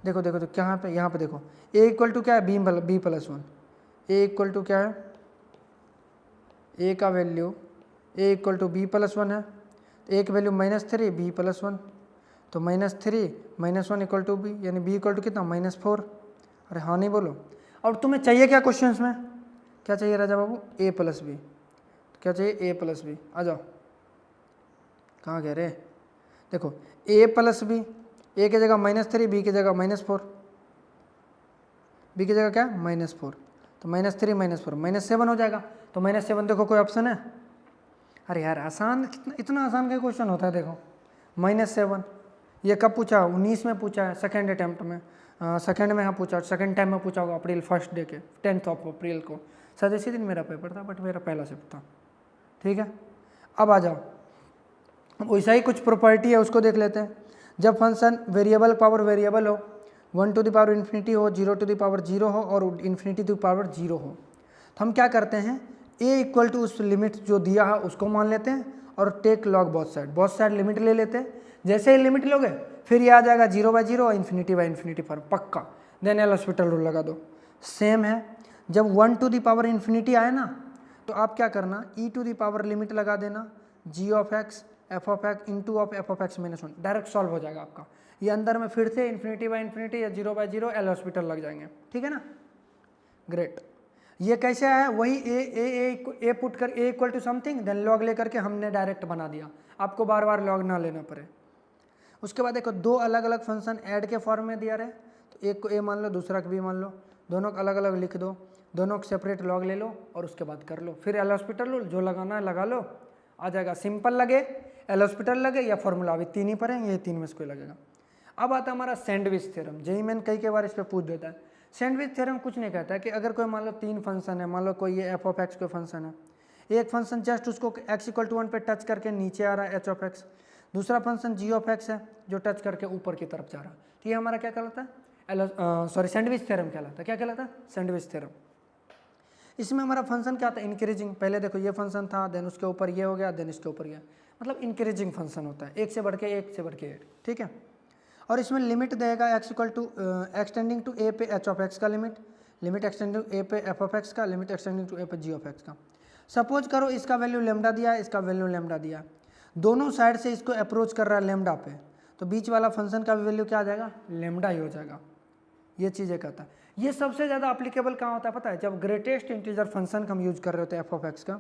देखो देखो तो क्या पे यहाँ पे देखो a = क्या है b + 1, a = क्या है a का वैल्यू a = b + 1 है, एक वैल्यू -3 b + 1, तो -3 - 1 = b, यानी b = कितना -4। अरे हाँ नहीं बोलो। और तुम्हें चाहिए क्या क्वेश्चंस में, क्या चाहिए राजा बाबू a + b, क्या चाहिए a + b। आ जाओ, कहाँ कह रहे, देखो a + b, a की जगह -3 b की जगह -4, b की जगह क्या -4, तो -3 -4 -7 हो जाएगा। तो -7 देखो कोई ऑप्शन है, अरे यार आसान, कितना इतना आसान का क्वेश्चन होता है। देखो -7 ये कब पूछा 19 में पूछा है, सेकेंड अटैम्प्ट में, सेकेंड में हाँ पूछा, सेकेंड टाइम में पूछा होगा अप्रैल 1 डे के 10 अप्रैल को, शायद इसी दिन मेरा पेपर था, बट मेरा पहला शिफ्ट था, ठीक है। अब आ जाओ, वैसा ही कुछ प्रॉपर्टी है उसको देख लेते हैं। जब फंक्शन वेरिएबल पावर वेरिएबल हो, 1 to the power ∞ हो, 0 to the power 0 हो और ∞ to the power 0 हो, तो हम क्या करते हैं a = उस लिमिट जो दिया है उसको मान लेते हैं और take log both side limit ले लेते हैं। जैसे ही लिमिट लोगे फिर ये आ जाएगा 0/0 और ∞/∞ फॉर्म, पक्का। देन एल हॉस्पिटल रूल लगा दो। सेम है, जब 1 टू दी पावर इन्फिनिटी आए ना तो आप क्या करना, e to the power limit लगा देना g of x f of x into of f of x minus 1, direct solve हो जाएगा आपका। ये अंदर में फिर से इन्फिनिटी बाई इन्फिनिटी या 0/0 एल हॉस्पिटल लग जाएंगे, ठीक है ना। ग्रेट। ये कैसे आया, वही ए पुट कर a equal to something then log लेकर के हमने डायरेक्ट बना दिया, आपको बार बार लॉग ना लेना पड़े। उसके बाद देखो दो अलग अलग फंक्शन ऐड के फॉर्म में दिया रहे, तो एक को ए मान लो दूसरा को बी मान लो, दोनों को अलग अलग लिख दो, दोनों को सेपरेट लॉग ले लो और उसके बाद कर लो, फिर एल हॉस्पिटल लो, जो लगाना है लगा लो, आ जाएगा। सिंपल लगे एल हॉस्पिटल लगे या फॉर्मूला, अभी तीन ही पढ़ेंगे, ये तीन में से कोई लगेगा। अब आता है हमारा सैंडविच थ्योरम, जेई मैन कई बार इस पर पूछ देता है। सैंडविच थ्योरम कुछ नहीं कहता है कि अगर कोई मान लो तीन फंक्शन है, मान लो कोई ये एफ ऑफ एक्स कोई फंक्शन है, एक फंक्शन जस्ट उसको एक्स इक्वल टू 1 पे टच करके नीचे आ रहा है एच ऑफ एक्स, दूसरा फंक्शन जी ऑफ एक्स है जो टच करके ऊपर की तरफ जा रहा है, तो ये हमारा क्या कहलाता है, सैंडविच थ्योरम कहलाता है। क्या कहलाता है, सैंडविच थ्योरम। इसमें हमारा फंक्शन क्या था, इंक्रीजिंग। पहले देखो ये फंक्शन था, देन उसके ऊपर ये हो गया, देन इसके ऊपर ये, मतलब इंक्रीजिंग फंक्शन होता है, एक से बढ़ के एक, ठीक है। और इसमें लिमिट देगा x equal to x tending to a पे एच ऑफ एक्स का limit, limit x tending to a पे एफ ऑफ एक्स का, लिमिट एक्सटेंडिंग टू ए पे जी ऑफ एक्स का। सपोज करो इसका वैल्यू लेमडा दिया है, इसका वैल्यू लेमडा दिया है, दोनों साइड से इसको अप्रोच कर रहा है लेमडा पे, तो बीच वाला फंक्शन का वैल्यू क्या आ जाएगा, लेमडा ही हो जाएगा। ये चीज़ें कहता है। ये सबसे ज़्यादा अप्लीकेबल कहाँ होता है पता है, जब ग्रेटेस्ट इंटीजर फंक्शन का हम यूज कर रहे होते हैं एफ ऑफ एक्स का,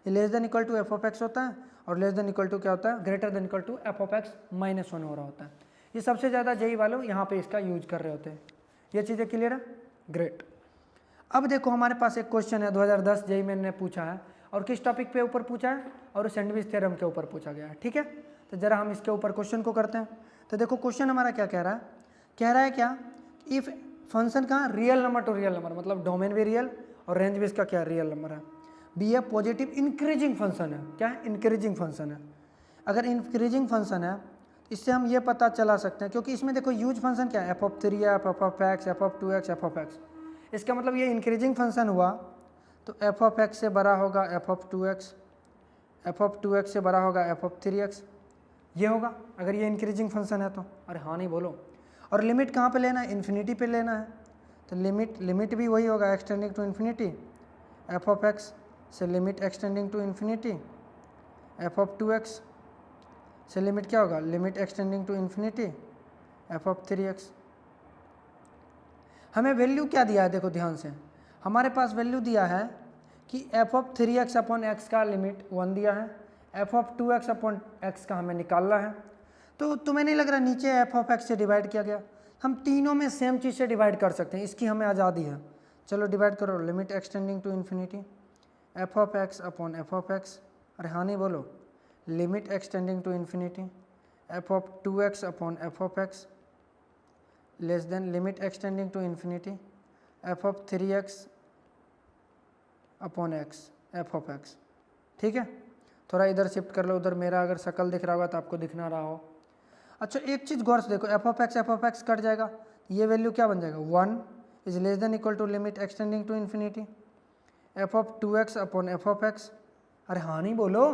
ये less than equal to f of x होता है और लेस देन इक्वल टू क्या होता है, greater than equal to f of x minus 1 हो रहा होता है। ये सबसे ज़्यादा जेई वालों यहाँ पे इसका यूज कर रहे होते हैं। ये चीज़ें क्लियर है, ग्रेट। अब देखो हमारे पास एक क्वेश्चन है 2010 जेई मैन ने पूछा है, और किस टॉपिक पे ऊपर पूछा है, और सैंडविच थ्योरम के ऊपर पूछा गया है, ठीक है। तो जरा हम इसके ऊपर क्वेश्चन को करते हैं। तो देखो क्वेश्चन हमारा क्या कह रहा है क्या, इफ फंक्शन का real number two real number, मतलब डोमेन भी रियल और रेंज भी इसका क्या रियल नंबर है, बी ए पॉजिटिव इंक्रीजिंग फंक्शन है। क्या है, इंक्रीजिंग फंक्शन है। अगर इंक्रीजिंग फंक्शन है इससे हम ये पता चला सकते हैं, क्योंकि इसमें देखो यूज फंक्शन क्या है, एफ ऑफ 3 है, F of x, f of 2x, F of x. इसका मतलब ये इंक्रीजिंग फंक्शन हुआ तो एफ ऑफ एक्स से बड़ा होगा F of 2x, F of 2x से बड़ा होगा एफ ऑफ 3x, ये होगा अगर ये इंक्रीजिंग फंक्शन है तो। अरे हाँ नहीं बोलो। और लिमिट कहाँ पे लेना है, इन्फिनिटी पे लेना है, तो लिमिट भी वही होगा x tending to infinity, f of x से limit x tending to infinity, f of 2x से लिमिट क्या होगा, limit x tending to infinity, f of 3x। हमें वैल्यू क्या दिया है, देखो ध्यान से, हमारे पास वैल्यू दिया है कि F of 3x upon x का लिमिट 1 दिया है, F of 2x upon x का हमें निकालना है। तो तुम्हें नहीं लग रहा नीचे एफ ऑफ एक्स से डिवाइड किया गया, हम तीनों में सेम चीज़ से डिवाइड कर सकते हैं, इसकी हमें आज़ादी है। चलो डिवाइड करो, limit x tending to infinity f of x upon f of x, अरे हाँ नहीं बोलो, limit x tending to infinity f of 2x upon f of x less than limit x tending to infinity f of 3x upon x, f of x. ठीक है, थोड़ा इधर shift कर लो, उधर मेरा अगर शक्ल दिख रहा होगा तो आपको दिख ना रहा हो। अच्छा एक चीज़ गौर से देखो, एफ ऑफ एक्स कट जाएगा, ये वैल्यू क्या बन जाएगा, 1 is less than equal to limit x tending to infinity f of 2x upon f of x. अरे हाँ नहीं बोलो।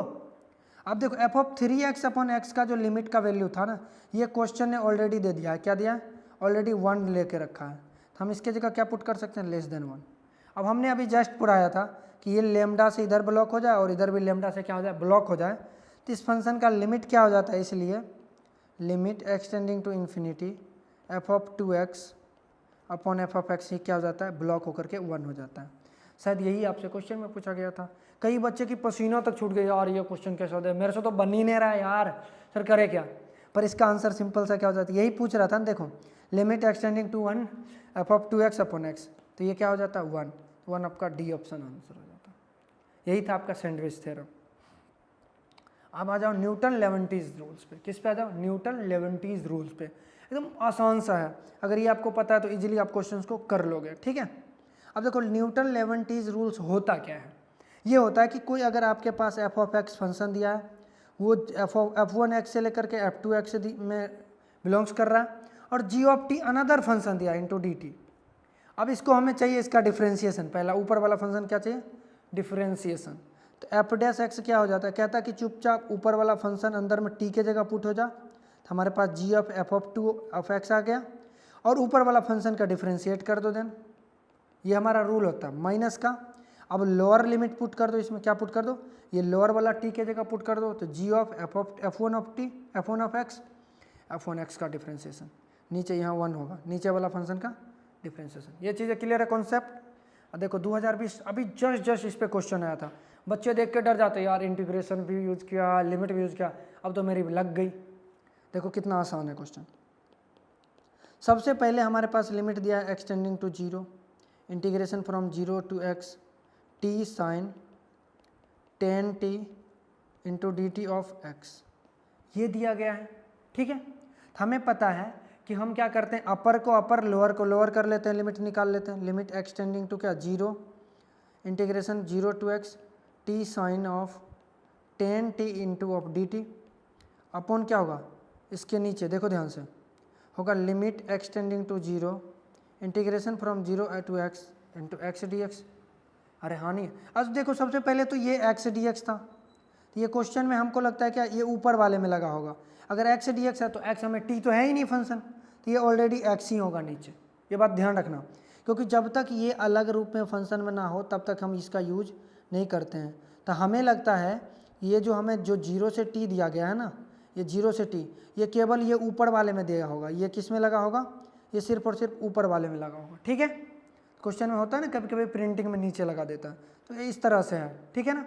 अब देखो F of 3x upon x का जो लिमिट का वैल्यू था ना, ये क्वेश्चन ने ऑलरेडी दे दिया है, क्या दिया है, ऑलरेडी 1 लेके रखा है, तो हम इसके जगह क्या पुट कर सकते हैं, लेस देन 1। अब हमने अभी जस्ट पढ़ाया था कि ये लेमडा से इधर ब्लॉक हो जाए और इधर भी लेमडा से क्या हो जाए, ब्लॉक हो जाए, तो इस फंक्शन का लिमिट क्या हो जाता है, इसलिए limit x tending to infinity f of 2x upon f of x, ही क्या हो जाता है, ब्लॉक होकर के 1 हो जाता है। शायद यही आपसे क्वेश्चन में पूछा गया था। कई बच्चे की पसीना तक छूट गई, यार ये क्वेश्चन कैसा होता है, मेरे से तो बन ही नहीं रहा है यार, सर करे क्या। पर इसका आंसर सिंपल सा क्या हो जाता है, यही पूछ रहा था ना, देखो limit x tending to 1 f of 2x upon x, तो ये क्या हो जाता है 1 आपका डी ऑप्शन आंसर हो जाता है। यही था आपका सैंडविच थ्योरम। अब आ जाओ न्यूटन लेवेंटीज रूल्स पे। किस पे आ जाओ, न्यूटन लेवेंटीज रूल्स पे। एकदम आसान सा है, अगर ये आपको पता है तो इजीली आप क्वेश्चंस को कर लोगे। ठीक है, अब देखो न्यूटन लेवेंटीज रूल्स होता क्या है। ये होता है कि कोई अगर आपके पास एफ ऑफ एक्स फंक्शन दिया है, वो f1x से लेकर के f2x में बिलोंग्स कर रहा है, और g of t another function दिया है इंटू dt। अब इसको हमें चाहिए इसका डिफ्रेंशिएशन, पहला ऊपर वाला फंक्शन क्या चाहिए, डिफ्रेंशिएशन। तो एफ डैश एक्स क्या हो जाता है, कहता है कि चुपचाप ऊपर वाला फंक्शन अंदर में t के जगह पुट हो जा, तो हमारे पास g of f of 2 of x आ गया, और ऊपर वाला फंक्शन का डिफ्रेंशिएट कर दो देन, ये हमारा रूल होता है माइनस का। अब लोअर लिमिट पुट कर दो, इसमें क्या पुट कर दो, ये लोअर वाला टी के जगह पुट कर दो, तो g of f one of t, f one of x का डिफ्रेंसिएशन, नीचे यहाँ 1 होगा, नीचे वाला फंक्शन का डिफ्रेंसिएशन। ये चीज़ें क्लियर है कॉन्सेप्ट। अब देखो 2020 अभी जस्ट इस पे क्वेश्चन आया था, बच्चे देख के डर जाते यार, इंटीग्रेशन भी यूज़ किया, लिमिट भी यूज़ किया, अब तो मेरी लग गई। देखो कितना आसान है क्वेश्चन। सबसे पहले हमारे पास लिमिट दिया है x tending to 0, integration from 0 to x t sine 10t into d t of x, ये दिया गया है। ठीक है, हमें पता है कि हम क्या करते हैं, अपर को अपर, लोअर को लोअर कर लेते हैं, लिमिट निकाल लेते हैं। लिमिट एक्स टेंडिंग टू क्या 0, integration 0 to x t sine of 10t into of d t upon क्या होगा, इसके नीचे देखो ध्यान से, होगा limit x tending to 0, integration from 0 to x into x d x. अरे हाँ नहीं, अब देखो सबसे पहले तो ये एक्स डी एक्स था, तो ये क्वेश्चन में हमको लगता है क्या ये ऊपर वाले में लगा होगा। अगर एक्स डी एक्स है तो एक्स हमें टी तो है ही नहीं फंक्शन, तो ये ऑलरेडी एक्स ही होगा नीचे। ये बात ध्यान रखना, क्योंकि जब तक ये अलग रूप में फंक्शन में ना हो तब तक हम इसका यूज नहीं करते हैं। तो हमें लगता है ये जो हमें जो 0 से टी दिया गया है ना, ये 0 से टी, ये केवल ये ऊपर वाले में दिया होगा। ये किस में लगा होगा, ये सिर्फ और सिर्फ ऊपर वाले में लगा होगा। ठीक है, क्वेश्चन में होता है ना कभी कभी प्रिंटिंग में नीचे लगा देता है, तो ये इस तरह से है। ठीक है ना,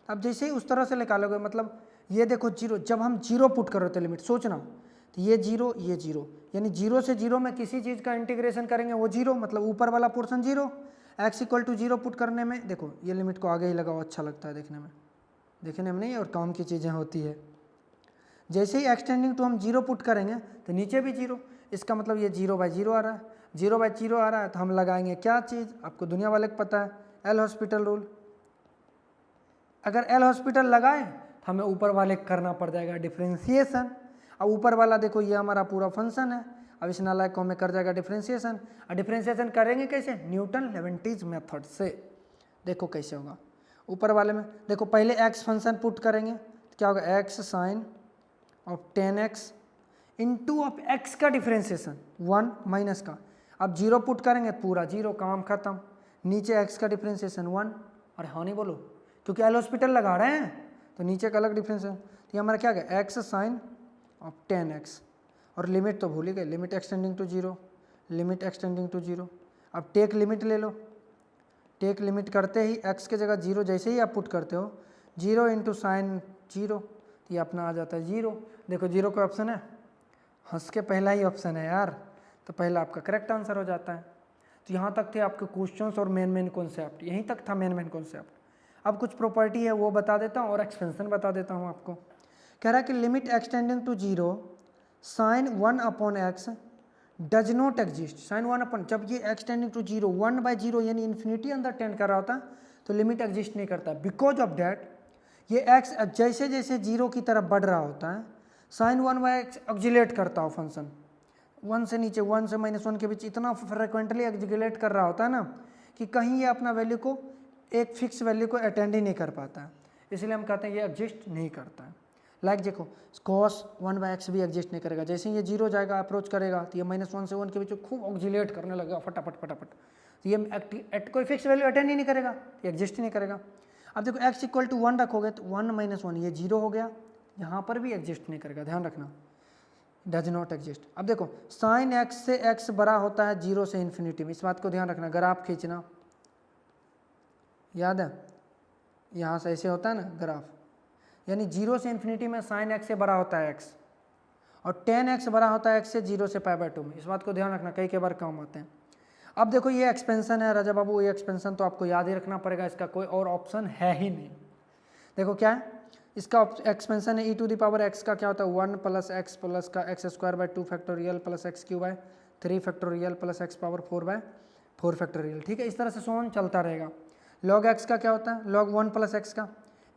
अब जैसे ही उस तरह से निकालोगे, मतलब ये देखो 0, जब हम 0 पुट करो तो लिमिट सोचना, तो ये 0 ये 0, यानी 0 से 0 में किसी चीज़ का इंटीग्रेशन करेंगे वो 0, मतलब ऊपर वाला portion 0। X equal to 0 put करने में देखो ये लिमिट को आगे ही लगाओ, अच्छा लगता है देखने में नहीं, और काम की चीज़ें होती है। जैसे ही एक्सटेंडिंग टू हम 0 पुट करेंगे तो नीचे भी 0, इसका मतलब ये 0/0 आ रहा है, 0/0 आ रहा है, तो हम लगाएंगे क्या चीज़, आपको दुनिया वाले को पता है, एल हॉस्पिटल रूल। अगर एल हॉस्पिटल लगाए तो हमें ऊपर वाले करना पड़ जाएगा डिफ्रेंसिएशन। अब ऊपर वाला देखो ये हमारा पूरा फंक्शन है, अब इस नालायक को हमें कर जाएगा डिफ्रेंसिएशन। और डिफ्रेंसिएशन करेंगे कैसे, न्यूटन लेवेंटीज मेथड से। देखो कैसे होगा, ऊपर वाले में देखो पहले एक्स फंक्शन पुट करेंगे तो क्या होगा, x sine of 10x into of x का डिफ्रेंसिएशन 1 माइनस का। अब 0 पुट करेंगे पूरा 0, काम खत्म, नीचे x का डिफ्रेंसिएशन 1। अरे हाँ नहीं बोलो, क्योंकि एल हॉस्पिटल लगा रहे हैं तो नीचे का अलग डिफ्रेंसिएशन, तो ये हमारा क्या गया, एक्स साइन ऑफ 10x, और लिमिट तो भूल ही गए, limit x tending to 0, limit x tending to 0। अब टेक लिमिट ले लो, टेक लिमिट करते ही x के जगह 0 जैसे ही आप पुट करते हो, 0 इंटू साइन 0, ये अपना आ जाता है 0। देखो 0 का ऑप्शन है, हंस के पहला ही ऑप्शन है यार, तो पहला आपका करेक्ट आंसर हो जाता है। तो यहाँ तक थे आपके क्वेश्चंस और मेन कॉन्सेप्ट, यहीं तक था मेन कॉन्सेप्ट। अब कुछ प्रॉपर्टी है वो बता देता हूँ और एक्सपेंशन बता देता हूँ आपको। कह रहा है कि limit x tending to 0 sine 1 upon x does not exist. Sine 1 upon, जब ये एक्सटेंडिंग टू 0 1/0 यानी इन्फिनिटी अंदर टेंड कर रहा होता तो लिमिट एग्जिस्ट नहीं करता। बिकॉज ऑफ डैट ये एक्स जैसे जैसे 0 की तरफ बढ़ रहा होता है, साइन 1/x एक्जिलेट करता हो फंक्शन, 1 से नीचे 1 से -1 के बीच इतना फ्रिक्वेंटली एक्जिलेट कर रहा होता है ना कि कहीं ये अपना वैल्यू को, एक फिक्स वैल्यू को अटेंड ही नहीं कर पाता है, इसलिए हम कहते हैं ये एग्जिस्ट नहीं करता है। लाइक देखो cos 1/x भी एग्जिस्ट नहीं करेगा, जैसे ही ये 0 जाएगा अप्रोच करेगा तो ये -1 से 1 के बीच खूब ऑक्जिलेट करने लगेगा फटाफट, तो ये कोई फिक्स वैल्यू अटेंड ही नहीं करेगा, ये एग्जिस्ट ही नहीं करेगा। अब देखो x इक्वल टू 1 रखोगे तो 1 - 1 ये 0 हो गया, यहाँ पर भी एग्जिस्ट नहीं करेगा, ध्यान रखना, डज नॉट एग्जिस्ट। अब देखो साइन x से x बड़ा होता है 0 से इन्फिनिटी में, इस बात को ध्यान रखना। ग्राफ खींचना याद है, यहाँ से ऐसे होता है ना ग्राफ, यानी 0 से इन्फिनिटी में साइन x से बड़ा होता है x, और 10x बड़ा होता है x से 0 से π/2 में, इस बात को ध्यान रखना, कई बार काम आते हैं। अब देखो ये एक्सपेंशन है राजा बाबू, ये एक्सपेंशन तो आपको याद ही रखना पड़ेगा, इसका कोई और ऑप्शन है ही नहीं। देखो क्या है इसका एक्सपेंशन है, e⁻x का क्या होता है 1 + x प्लस का x² 2 factorial plus x³ 3 factorial plus x⁴/4 factorial. ठीक है, इस तरह से सोन चलता रहेगा। log x का क्या होता है, log 1 + x का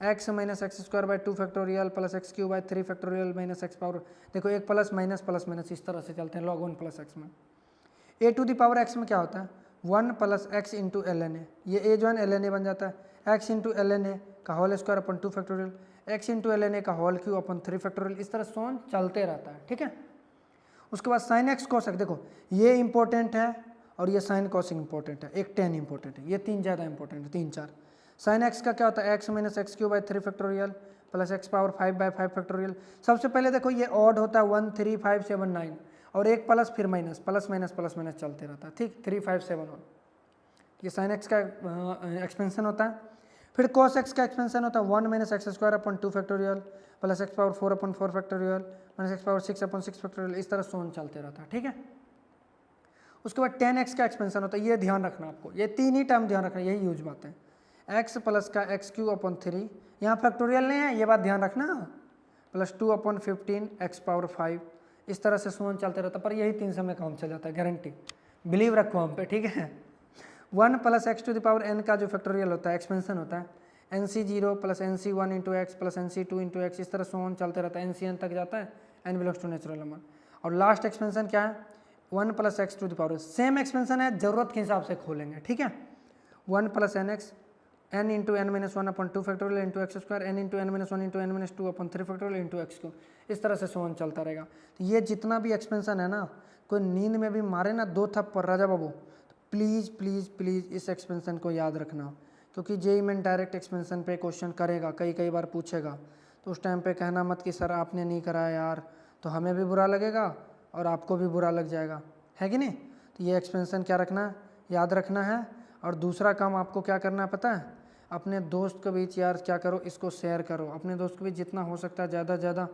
x - x² 2 factorial plus x³ 3 factorial minus x⁴, देखो एक प्लस माइनस इस तरह से चलते हैं log 1 + x में। a⁻x में क्या होता है 1 + x इंटू ln a, ये a जो है ln a बन जाता है, x इंटू ln a का whole square upon 2 factorial, x into ln a का होल क्यूब अपन 3 फैक्टोरियल, इस तरह सोन चलते रहता है। ठीक है, उसके बाद sin x cos x, देखो ये इंपॉर्टेंट है और ये साइन कॉस इंपॉर्टेंट है, एक टेन इंपॉर्टेंट है, ये 3 ज़्यादा इंपॉर्टेंट है, 3 4। साइन एक्स का क्या होता है, x minus x cube by 3 factorial plus x power 5 by 5 factorial. सबसे पहले देखो ये ऑड होता है 1 3 5 7 9 और एक प्लस फिर माइनस, प्लस माइनस चलते रहता है, ठीक। 3 5 7 1 ये साइन एक्स का एक्सपेंशन होता है। फिर कॉस एक्स का एक्सपेंशन होता है 1 minus x square upon 2 factorial plus x power 4 upon 4 factorial minus x power 6 upon 6 factorial, इस तरह सोन चलते रहता है, ठीक है। उसके बाद 10x का एक्सपेंशन होता है, ये ध्यान रखना आपको, ये 3 ही टर्म ध्यान रखना, यही यूज बात है। x प्लस का एक्स क्यू अपॉन 3, यहाँ फैक्टोरियल नहीं है, ये बात ध्यान रखना, प्लस 2 अपॉन 15 एक्स पावर 5, इस तरह से सोन चलते रहता है, पर यही 3 समय काम चल जाता है, गारंटी, बिलीव रखो हम पे, ठीक है। 1 plus x to the power n का जो फैक्टोरियल होता है, एक्सपेंशन होता है, NC0 plus NC1 into x plus NC2 into x, इस तरह सोन चलते रहता है, NCn तक जाता है, n belongs to natural number. और लास्ट एक्सपेंशन क्या है, 1 plus x to the power, same expansion है, जरूरत के हिसाब से खोलेंगे, ठीक है। 1 plus n x n into n minus 1 upon 2 factorial into x square n into n minus 1 into n minus 2 upon 3 factorial into x cube, इस तरह से सोन चलता रहेगा। तो ये जितना भी एक्सपेंशन है ना, कोई नींद में भी मारे ना 2 थप्पड़ राजा बाबू, तो प्लीज़ प्लीज़ प्लीज़ इस एक्सपेंशन को याद रखना, क्योंकि जेईई मेन डायरेक्ट एक्सपेंशन पे क्वेश्चन करेगा, कई बार पूछेगा, तो उस टाइम पे कहना मत कि सर आपने नहीं कराया यार, तो हमें भी बुरा लगेगा और आपको भी बुरा लग जाएगा, है कि नहीं। तो ये एक्सपेंशन क्या रखना है, याद रखना है। और दूसरा काम आपको क्या करना है पता है, अपने दोस्त के बीच यार क्या करो, इसको शेयर करो, अपने दोस्त के बीच जितना हो सकता है ज़्यादा से ज़्यादा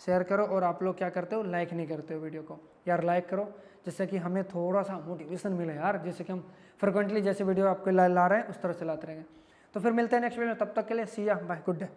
शेयर करो। और आप लोग क्या करते हो, लाइक नहीं करते हो वीडियो को, यार लाइक करो, जिससे कि हमें थोड़ा सा मोटिवेशन मिले यार, जिससे कि हम फ्रिक्वेंटली जैसे वीडियो आपके ला रहे हैं उस तरह से लाते रहेंगे। तो फिर मिलते हैं नेक्स्ट वीडियो में, तब तक के लिए सी या बाय, गुड डे।